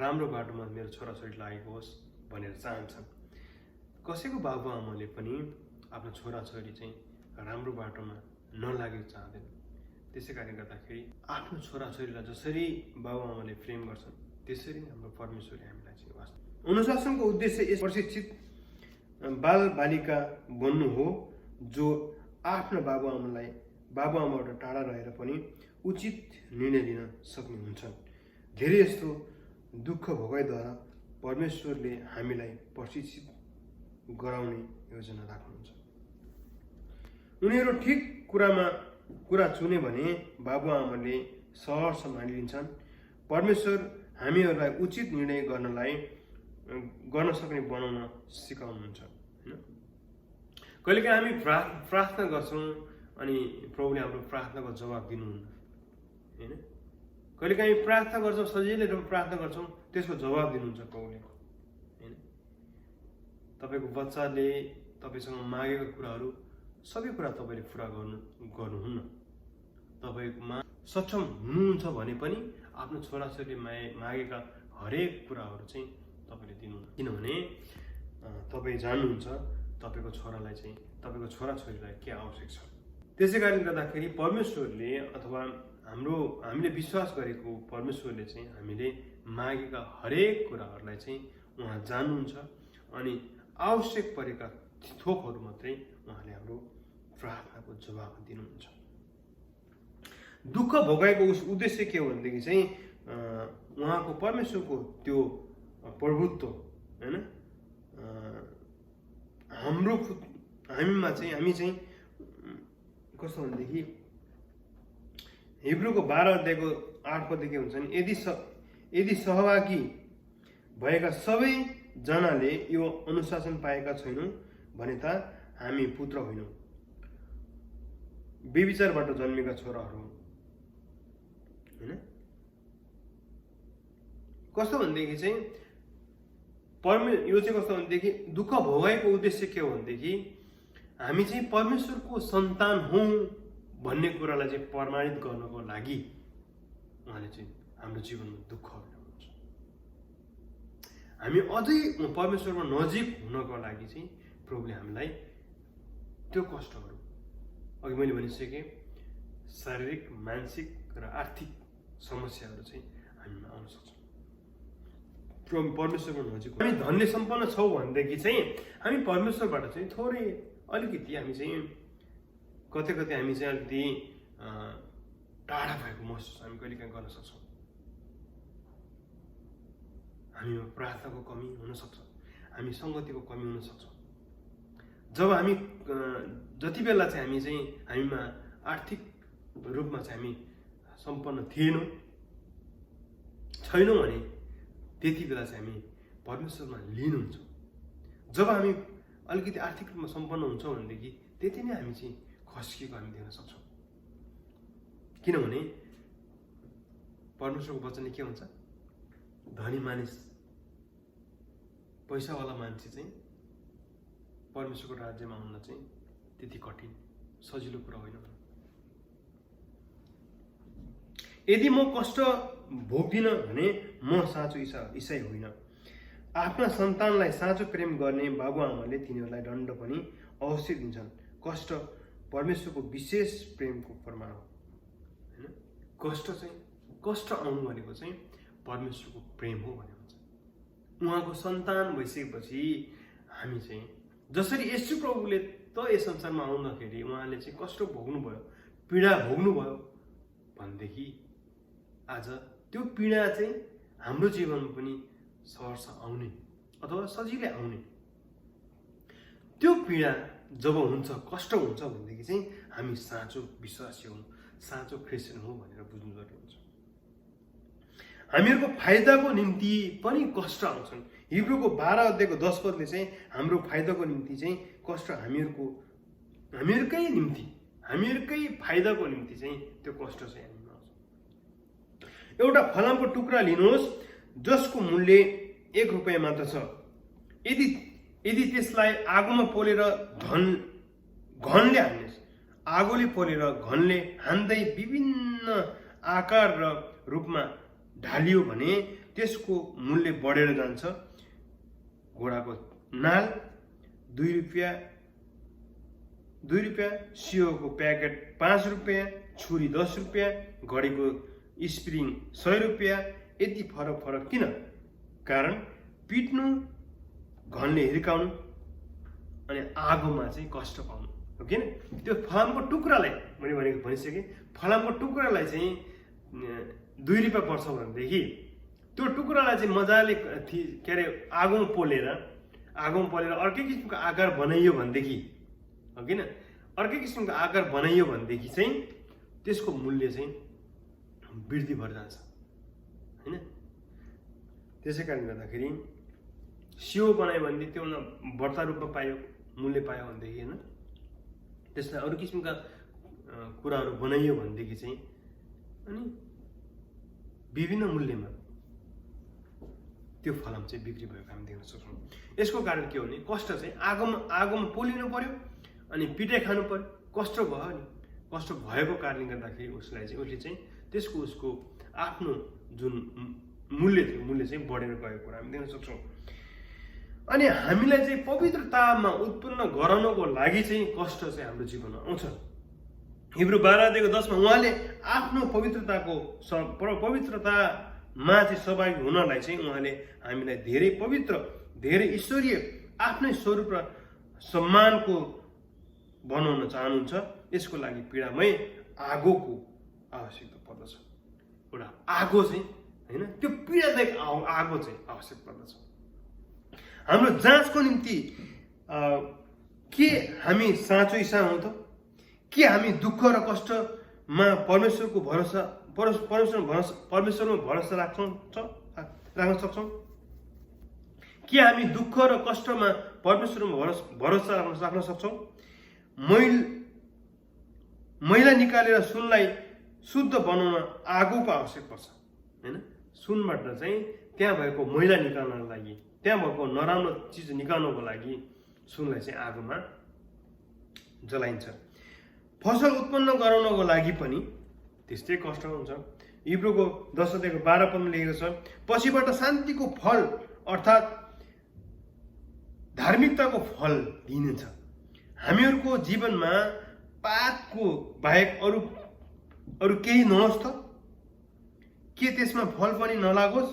राम्रो बाटोमा मेरो छोराछोरी लागेको होस् भनेर चाहन्छन्। कसैको बाबुआमाले पनि आफ्नो छोराछोरी चाहिँ राम्रो बाटोमा नलागेको चाहँदैन। त्यसै कारणले गर्दाखेरि आफ्नो छोराछोरीलाई जसरी बाबुआमाले प्रेम गर्छन् त्यसरी नै हाम्रो परमेश्वरले हामीलाई चाहिँ वास्तव। अनुशासनको उद्देश्य यस प्रशिक्षित बालबालिका बन्नु हो, जो आफ्ना बाबुआमाबाट टाढा रहेर पनि उचित निर्णय लिन सक्ने हुन्छन्। धेरै यस्तो दुःख भोगाइद्वारा परमेश्वरले हामीलाई प्रशिक्षित गराउने योजना राख्नुहुन्छ। उनीहरू ठिक कुरा चुने भने बाबुआमाले सहर्ष मानिलिन्छन्। परमेश्वर हामीहरूलाई उचित निर्णय गर्न सक्ने बनाउन सिकाउनुहुन्छ होइन। कहिलेकाहीँ हामी प्रार्थना गर्छौँ अनि प्रभुले हाम्रो प्रार्थनाको जवाब दिनुहुन्न होइन। कहिलेकाहीँ प्रार्थना गर्छौँ, सजिलै प्रार्थना गर्छौँ, त्यसको जवाब दिनुहुन्छ प्रभुले होइन। तपाईँको बच्चाले तपाईँसँग मागेका कुराहरू सबै कुरा तपाईँले पुरा गर्नुहुन्न। तपाईँमा सक्षम हुनुहुन्छ भने पनि आफ्नो छोराछोरीले मागेका हरेक कुराहरू चाहिँ तपाईँले दिनुहुन्न। किनभने तपाईँ जान्नुहुन्छ तपाईँको छोराछोरीलाई के आवश्यक छ। त्यसै कारणले गर्दाखेरि परमेश्वरले अथवा हामीले विश्वास गरेको परमेश्वरले चाहिँ हामीले मागेका हरेक कुराहरूलाई चाहिँ उहाँ जान्नुहुन्छ अनि आवश्यक परेका थोकहरू मात्रै उहाँले हाम्रो प्रार्थनाको जवाब दिनुहुन्छ। दुःख भोगाएको उद्देश्य के हो भनेदेखि चाहिँ उहाँको परमेश्वरको त्यो प्रभुत्व होइन हामीमा चाहिँ हामी चाहिँ कस्तो भनेदेखि हिब्रूको 12 अध्यायको 8 पद के हुन्छ नि, यदि सहभागी भएका सबै जनाले यो अनुशासन पाएका छैनौँ भने त हामी पुत्र होइनौँ, बेविचारबाट जन्मेका छोराहरू होइन। कस्तो भनेदेखि चाहिँ यो चाहिँ कस्तो भनेदेखि दुःख भोगाएको उद्देश्य के हो भनेदेखि हामी चाहिँ परमेश्वरको सन्तान हौँ भन्ने कुरालाई चाहिँ प्रमाणित गर्नको लागि उहाँले चाहिँ हाम्रो जीवनमा दुःख ल्याउनुहुन्छ। हामी अझै परमेश्वरमा नजिक हुनको लागि चाहिँ प्रभुले हामीलाई त्यो कष्टहरू, अघि मैले भनिसकेँ, शारीरिक, मानसिक र आर्थिक समस्याहरू चाहिँ हामीमा आउन सक्छ। परमेश्वरमा नजिक हामी धनले सम्पन्न छौँ भनेदेखि चाहिँ हामी परमेश्वरबाट चाहिँ थोरै अलिकति हामी चाहिँ कतै हामी चाहिँ अलिकति टाढा भएको महसुस हामी कहिलेकाहीँ गर्न सक्छौँ। हामीमा प्रार्थनाको कमी हुनसक्छ, हामी सङ्गतिको कमी हुनसक्छ। जब हामी जति बेला चाहिँ हामी चाहिँ हामीमा आर्थिक रूपमा चाहिँ हामी सम्पन्न छैनौँ भने त्यति बेला चाहिँ हामी परमेश्वरमा लीन हुन्छौँ। जब हामी अलिकति आर्थिक रूपमा सम्पन्न हुन्छौँ भनेदेखि त्यति नै हामी चाहिँ खस्किएको हामी देख्न सक्छौँ। किनभने परमेश्वरको वचनले के हुन्छ, धनी मानिस, पैसावाला मान्छे चाहिँ परमेश्वरको राज्यमा आउन चाहिँ त्यति कठिन सजिलो कुरा होइन। यदि म कष्ट भोग्दिनँ भने म साँचो ईसाई होइन। आफ्ना सन्तानलाई साँचो प्रेम गर्ने बाबुआमाले तिनीहरूलाई दण्ड पनि अवश्य दिन्छन्। कष्ट परमेश्वरको विशेष प्रेमको प्रमाण हो होइन। कष्ट आउनु भनेको चाहिँ परमेश्वरको प्रेम हो भन्ने हुन्छ। उहाँको सन्तान भइसकेपछि हामी चाहिँ जसरी येशू प्रभुले त यस संसारमा आउँदाखेरि उहाँले चाहिँ कष्ट भोग्नुभयो, पीडा भोग्नुभयो भनेदेखि आज त्यो पीडा चाहिँ हाम्रो जीवनमा पनि सहर्ष आउने अथवा सजिलै आउने। त्यो पीडा जब हुन्छ, कष्ट हुन्छ भनेदेखि चाहिँ हामी साँचो विश्वासी हौँ, साँचो क्रिस्चियन हौँ भनेर बुझ्नु जरुरी हुन्छ। हामीहरूको फाइदाको निम्ति पनि कष्ट आउँछन्। हिब्रूको 12 अध्यायको 10 पदले चाहिँ हाम्रो फाइदाको निम्ति चाहिँ कष्ट हामीहरूकै फाइदाको निम्ति चाहिँ त्यो कष्ट चाहिँ हामीमा आउँछ। एउटा फलामको टुक्रा लिनुहोस् जसको मूल्य 1 रुपैयाँ मात्र छ। यदि त्यसलाई आगोमा पोलेर घनले हान्नुहोस्, आगोले पोलेर घनले हान्दै विभिन्न आकार र रूपमा ढालियो भने त्यसको मूल्य बढेर जान्छ। घोडाको नाल 2 रुपियाँ, सियोको प्याकेट 5 रुपियाँ, छुरी 10 रुपियाँ, घडीको स्प्रिङ 100 रुपियाँ। यति फरक किन? कारण पिट्नु, घनले हिर्काउनु अनि आगोमा चाहिँ कष्ट पाउनु हो किन? त्यो फलामको टुक्रालाई मैले भनिसकेँ, फलामको टुक्रालाई चाहिँ 2 रुपियाँ पर्छ भनेदेखि त्यो टुक्रालाई चाहिँ मजाले के अरे आगोमा पोलेर अर्कै किसिमको आकार बनाइयो भनेदेखि हो किन? अर्कै किसिमको आकार बनाइयो भनेदेखि चाहिँ त्यसको मूल्य चाहिँ वृद्धि भएर जान्छ होइन। त्यसै कारणले गर्दाखेरि सियो बनायो भनेदेखि त्यो बढ्ता रूपमा मूल्य पायो भनेदेखि होइन, त्यसलाई अरू किसिमका कुराहरू बनाइयो भनेदेखि चाहिँ अनि विभिन्न मूल्यमा त्यो फलाम चाहिँ बिक्री भएको हामी देख्न सक्छौँ। यसको कारण के हो भने कष्ट चाहिँ आगोमा पोलिनु पर्यो अनि पिटाइ खानु पर्यो, कष्ट भयो नि। कष्ट भएको कारणले गर्दाखेरि उसले चाहिँ उसको आफ्नो जुन मूल्य थियो, मूल्य चाहिँ बढेर गएको कुरा हामी देख्न सक्छौँ। अनि हामीलाई चाहिँ पवित्रतामा उत्पन्न गराउनको लागि चाहिँ कष्ट चाहिँ हाम्रो जीवनमा आउँछ। हिब्रू 12 अध्यायको 10 मा उहाँले आफ्नो पवित्रतामा चाहिँ सहभागी हुनलाई चाहिँ उहाँले हामीलाई धेरै पवित्र, धेरै ईश्वरीय आफ्नै स्वरूप र सम्मानको बनाउन चाहनुहुन्छ, यसको लागि पीडामय आगोको आवश्यकता पर्दछ। एउटा आगो चाहिँ होइन, त्यो पीडादायक आगो चाहिँ आवश्यक पर्दछ। हाम्रो जाँचको निम्ति के हामी साँचो ईसा हौँ त? के हामी दुःख र कष्टमा परमेश्वरमा भरोसा राख्न सक्छौँ? के हामी दुःख र कष्टमा परमेश्वरमा भरोसा राख्न सक्छौँ? मैला निकालेर सुनलाई शुद्ध बनाउन आगोको आवश्यक पर्छ होइन। सुनबाट चाहिँ त्यहाँ भएको मैला निकाल्नको लागि, त्यहाँ भएको नराम्रो चिज निकाल्नको लागि सुनलाई चाहिँ आगोमा जलाइन्छ। फसल उत्पन्न गराउनको लागि पनि त्यस्तै कष्ट हुन्छ। इब्रूको 10:12 लेखेको छ, पछिबाट शान्तिको फल अर्थात् धार्मिकताको फल दिइनेछ। हामीहरूको जीवनमा पापको बाहेक अरू केही नहोस् त? के त्यसमा फल पनि नलागोस्?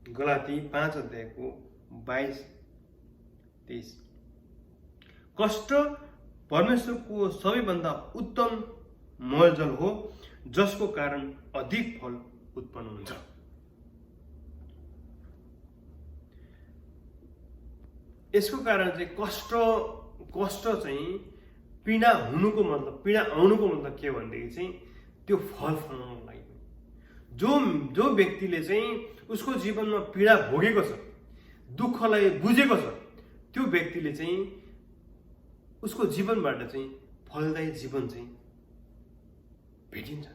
गलाती 5:22-23। कष्ट परमेश्वरको सबैभन्दा उत्तम मलजल हो, जसको कारण अधिक फल उत्पन्न हुन्छ। यसको कारण चाहिँ कष्ट चाहिँ पीडा हुनुको मतलब, पीडा आउनुको मतलब के भनेदेखि चाहिँ त्यो फल फलाउनको लागि। जो व्यक्तिले चाहिँ उसको जीवनमा पीडा भोगेको छ, दुःखलाई बुझेको छ, त्यो व्यक्तिले चाहिँ उसको जीवनबाट चाहिँ फलदायी जीवन चाहिँ भेटिन्छ।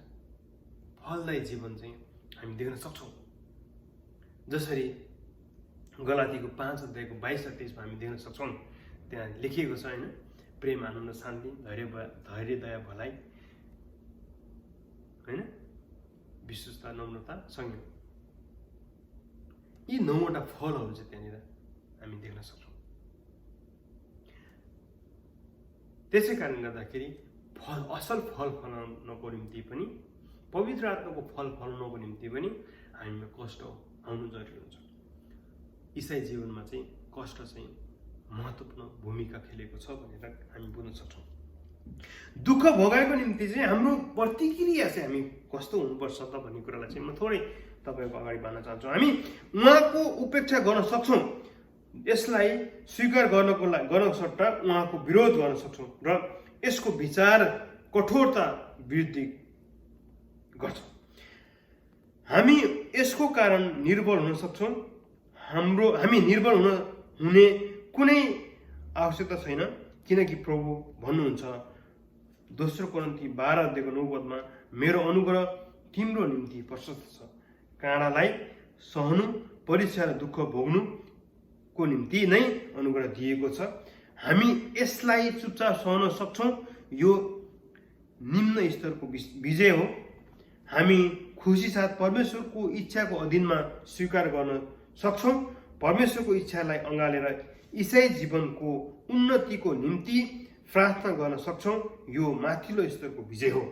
फलदायी जीवन चाहिँ हामी देख्न सक्छौँ। जसरी गलातीको 5:22-23 हामी देख्न सक्छौँ। त्यहाँ लेखिएको छ होइन, प्रेम, आनन्द, शान्ति, धैर्य, दया, भलाइ होइन, विश्वस्ता, नम्रता, संयम, यी 9वटा फलहरू चाहिँ त्यहाँनिर हामी देख्न सक्छौँ। त्यसै कारण गर्दाखेरि असल फल फलाउनको निम्ति पनि, पवित्र आत्माको फल फलाउनको निम्ति पनि हामीमा कष्ट आउनु जरुरी हुन्छ। इसाई जीवनमा चाहिँ कष्ट चाहिँ महत्त्वपूर्ण भूमिका खेलेको छ भनेर हामी बुझ्न सक्छौँ। दुःख भोगाएको निम्ति चाहिँ हाम्रो प्रतिक्रिया चाहिँ हामी कस्तो हुनुपर्छ त भन्ने कुरालाई चाहिँ म थोरै तपाईँको अगाडि बाँड्न चाहन्छु। हामी उहाँको उपेक्षा गर्न सक्छौँ, यसलाई स्वीकार गर्नको सट्टा उहाँको विरोध गर्न सक्छौँ र यसको विचार कठोरता वृद्धि गर्छौँ। हामी यसको कारण निर्बल हुन सक्छौँ। हामी निर्बल हुने कुनै आवश्यकता छैन, किनकि प्रभु भन्नुहुन्छ 2 कोरिन्थी 12:9 मेरो अनुग्रह तिम्रो निम्ति प्रशस्त छ, काँडालाई सहनु, परीक्षा र दुःख भोग्नुको निम्ति नै अनुग्रह दिएको छ। हामी यसलाई चुपचाप सहन सक्छौँ। यो निम्न स्तरको विजय हो। हामी खुसी साथ परमेश्वरको इच्छाको अधीनमा स्वीकार गर्न सक्छौँ। परमेश्वरको इच्छालाई अँगालेर इसाई जीवनको उन्नतिको निम्ति प्रार्थना गर्न सक्छौँ। यो माथिल्लो स्तरको विजय हो।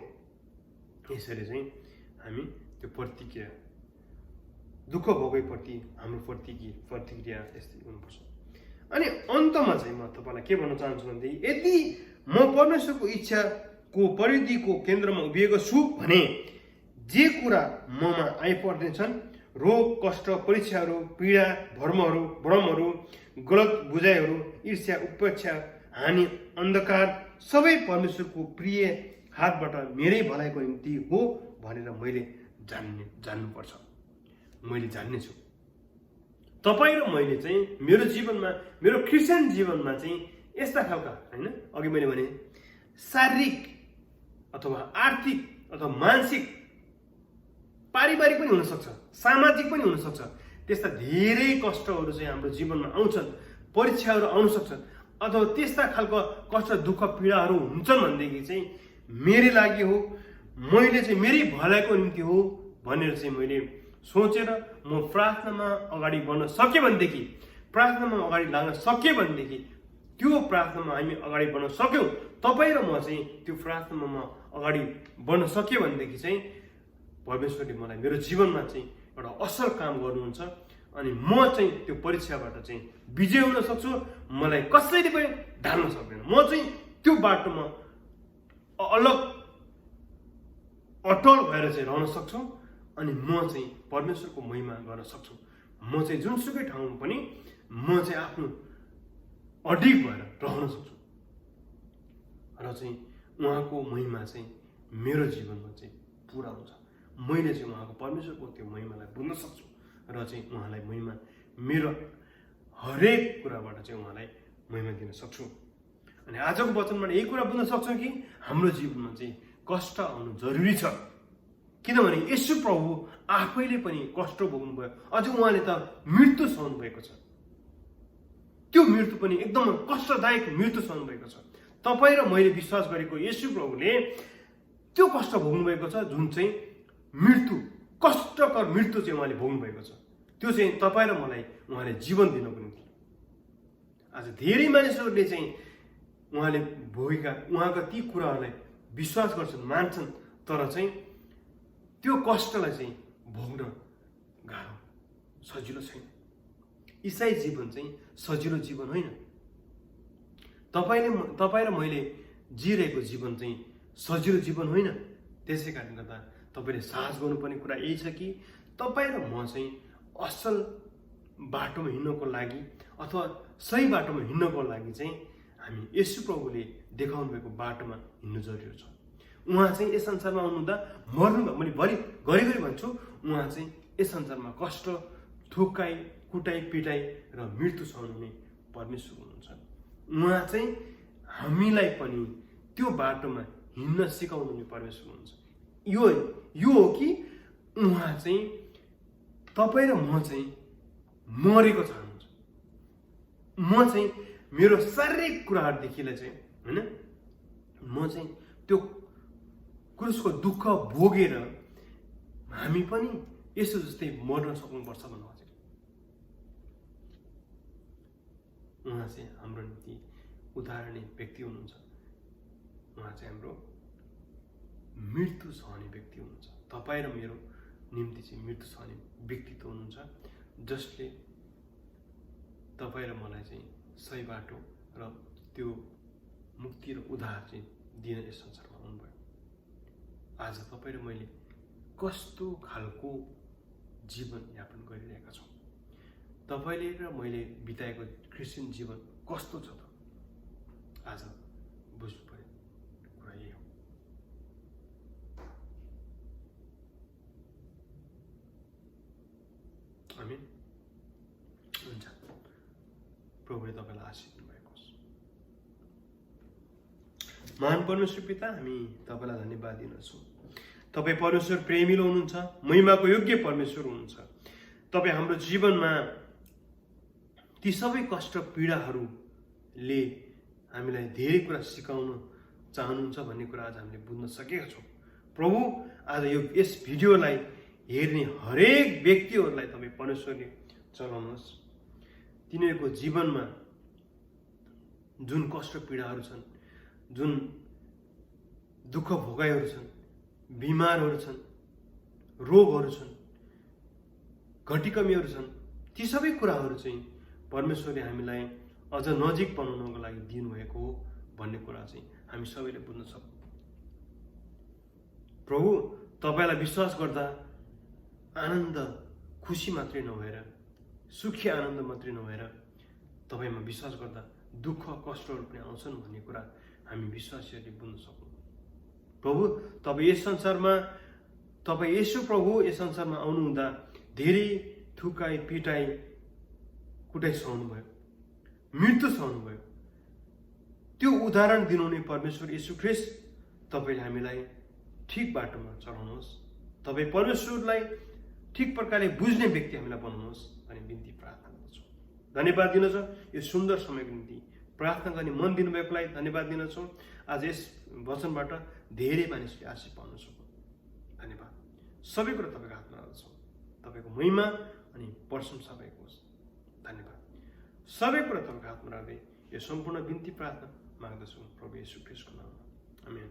यसरी चाहिँ हामी त्यो प्रतिक्रिया, दुःख भोगैप्रति हाम्रो प्रतिक्रिया यस्तै हुनुपर्छ। अनि अन्तमा चाहिँ म तपाईँलाई के भन्न चाहन्छु भनेदेखि, यदि म परमेश्वरको इच्छाको परिधिको केन्द्रमा उभिएको छु भने जे कुरा ममा आइपर्नेछन्, रोग, कष्ट, परीक्षाहरू, पीडा, भ्रमहरू, गलत बुझाइहरू, ईर्ष्या, उपेक्षा, हानि, अन्धकार सबै परमेश्वरको प्रिय हातबाट मेरै भलाइको निम्ति हो भनेर मैले जान्नुपर्छ। मैले जान्नेछु। तपाईँ र मैले चाहिँ मेरो जीवनमा, मेरो क्रिस्चियन जीवनमा चाहिँ यस्ता खालका होइन, अघि मैले भने शारीरिक अथवा आर्थिक अथवा मानसिक, पारिवारिक पनि हुनसक्छ, सामाजिक पनि हुनसक्छ, त्यस्ता धेरै कष्टहरू चाहिँ हाम्रो जीवनमा आउँछन्, परीक्षाहरू आउन सक्छन्, अथवा त्यस्ता खालको कष्ट, दुःख, पीडाहरू हुन्छन् भनेदेखि चाहिँ मेरै लागि हो, मैले चाहिँ मेरै भलाइको निम्ति हो भनेर चाहिँ मैले सोचेर म प्रार्थनामा अगाडि बढ्न सकेँ भनेदेखि, प्रार्थनामा अगाडि लाग्न सकेँ भनेदेखि, त्यो प्रार्थनामा हामी अगाडि बढ्न सक्यौँ, तपाईँ र म चाहिँ त्यो प्रार्थनामा अगाडि बढ्न सक्यो भनेदेखि चाहिँ परमेश्वरले मलाई मेरो जीवनमा चाहिँ एउटा असल काम गर्नुहुन्छ अनि म चाहिँ त्यो परीक्षाबाट चाहिँ विजय हुन सक्छु। मलाई कसैले पनि ढाल्न सक्दैन। म चाहिँ त्यो बाटोमा अलग अटल भएर चाहिँ रहन सक्छु अनि म चाहिँ परमेश्वरको महिमा गर्न सक्छु। म चाहिँ जुनसुकै ठाउँमा पनि म चाहिँ आफ्नो अडिग भएर रहन सक्छु र चाहिँ उहाँको महिमा चाहिँ मेरो जीवनमा चाहिँ पुरा हुन्छ। मैले चाहिँ उहाँको परमेश्वरको त्यो महिमालाई बुझ्न सक्छु र चाहिँ उहाँलाई महिमा मेरो हरेक कुराबाट चाहिँ उहाँलाई महिमा दिन सक्छु। अनि आजको वचनबाट यही कुरा बुझ्न सक्छौँ कि हाम्रो जीवनमा चाहिँ कष्ट आउनु जरुरी छ। किनभने येशू प्रभु आफैले पनि कष्ट भोग्नुभयो, अझ उहाँले त मृत्यु सहनु भएको छ। त्यो मृत्यु पनि एकदम कष्टदायक मृत्यु सहनु भएको छ। तपाईँ र मैले विश्वास गरेको येशू प्रभुले त्यो कष्ट भोग्नु भएको छ, जुन चाहिँ मृत्यु, कष्टकर मृत्यु चाहिँ उहाँले भोग्नु भएको छ। त्यो चाहिँ तपाईँ र मलाई उहाँले जीवन दिनको निम्ति। आज धेरै मानिसहरूले चाहिँ उहाँले भोगेका उहाँका ती कुराहरूलाई विश्वास गर्छन्, मान्छन्, तर चाहिँ त्यो कष्टलाई चाहिँ भोग्न गाह्रो, सजिलो छैन। इसाई जीवन चाहिँ सजिलो जीवन होइन। तपाईँ र मैले जिरहेको जीवन चाहिँ सजिलो जीवन होइन। त्यसै कारणले गर्दा तपाईँले साहस गर्नुपर्ने कुरा यही छ कि तपाईँ र म चाहिँ असल बाटोमा हिँड्नको लागि अथवा सही बाटोमा हिँड्नको लागि चाहिँ हामी येशू प्रभुले देखाउनु भएको बाटोमा हिँड्नु जरुरी छ। उहाँ चाहिँ यस संसारमा आउनुहुँदा मर्नुभयो। मैले घरिघरि भन्छु, उहाँ चाहिँ यस संसारमा कष्ट, थुकाइ, कुटाइ, पिटाइ र मृत्यु सहनुहुने परमेश्वर हुनुहुन्छ। उहाँ चाहिँ हामीलाई पनि त्यो बाटोमा हिँड्न सिकाउनुहुने परमेश्वर हुनुहुन्छ। यो हो कि उहाँ चाहिँ तपाईँ र म चाहिँ मरेको चाहनुहुन्छ। म चाहिँ मेरो शारीरिक कुराहरूदेखिलाई चाहिँ होइन, म चाहिँ त्यो क्रुसको दुःख भोगेर हामी पनि यसो जस्तै मर्न सक्नुपर्छ भन्नु खोजेको। उहाँ चाहिँ हाम्रो निम्ति उदाहरणीय व्यक्ति हुनुहुन्छ। उहाँ चाहिँ हाम्रो मृत्यु सहने व्यक्ति हुनुहुन्छ। तपाईँ र मेरो निम्ति चाहिँ मृत्यु सहने व्यक्तित्व हुनुहुन्छ, जसले तपाईँ र मलाई चाहिँ सही बाटो र त्यो मुक्ति र उद्धार चाहिँ दिन यस संसारमा आउनुभयो। आज तपाईँ र मैले कस्तो खालको जीवन यापन गरिरहेका छौँ? तपाईँले र मैले बिताएको क्रिस्चियन जीवन कस्तो छ त? आज बुझ्नु पर्यो कुरा यही हो। आमीन। हुन्छ, प्रभुले तपाईँलाई आशीष दिनुभएको होस्। महान परमेश्वर पिता, हामी तपाईँलाई धन्यवाद दिन्छौँ। तपाईँ परमेश्वर प्रेमिलो हुनुहुन्छ, महिमाको योग्य परमेश्वर हुनुहुन्छ। तपाईँ हाम्रो जीवनमा ती सबै कष्ट पीडाहरूले हामीलाई धेरै कुरा सिकाउन चाहनुहुन्छ भन्ने कुरा आज हामीले बुझ्न सकेका छौँ। प्रभु, आज यस भिडियोलाई हेर्ने हरेक व्यक्तिहरूलाई तपाईँ परमेश्वरले चलाउनुहोस्। तिनीहरूको जीवनमा जुन कष्ट पीडाहरू छन्, जुन दुःख भोगाइहरू छन्, बिमारहरू छन्, रोगहरू छन्, घटीकमीहरू छन्, ती सबै कुराहरू चाहिँ परमेश्वरले हामीलाई अझ नजिक बनाउनको लागि दिनुभएको हो भन्ने कुरा चाहिँ हामी सबैले बुझ्न सक्छौँ। प्रभु, तपाईँलाई विश्वास गर्दा आनन्द, खुसी मात्रै नभएर, सुखी आनन्द मात्रै नभएर, तपाईँमा विश्वास गर्दा दुःख कष्टहरू पनि आउँछन् भन्ने कुरा हामी विश्वासीहरूले बुझ्न सक्छौँ। प्रभु, तपाईँ यस संसारमा, तपाईँ येशू प्रभु यस संसारमा आउनुहुँदा धेरै थुकाइ, पिटाइ, कुटाइ सहनुभयो, मृत्यु सहनुभयो। त्यो उदाहरण दिनुहुने परमेश्वर येशू ख्रीष्ट, तपाईँले हामीलाई ठिक बाटोमा चलाउनुहोस्। तपाईँ परमेश्वरलाई ठिक प्रकारले बुझ्ने व्यक्ति हामीलाई बनाउनुहोस् अनि बिन्ती प्रार्थना गर्दछौँ। धन्यवाद दिन्छौँ यो सुन्दर समयको निम्ति। प्रार्थना गर्ने मन दिनुभएकोलाई धन्यवाद दिन्छौँ। आज यस वचनबाट धेरै मानिसले आशीष पाउन सक्छौँ। धन्यवाद। सबै कुरा तपाईँको हातमा राख्दछौँ। तपाईँको महिमा अनि प्रशंसा भएको होस्। धन्यवाद। सबै कुरा तपाईँको हातमा राख्दै यो सम्पूर्ण बिन्ती प्रार्थना माग्दछौँ प्रभु येशू ख्रीष्टको नाममा। आमेन।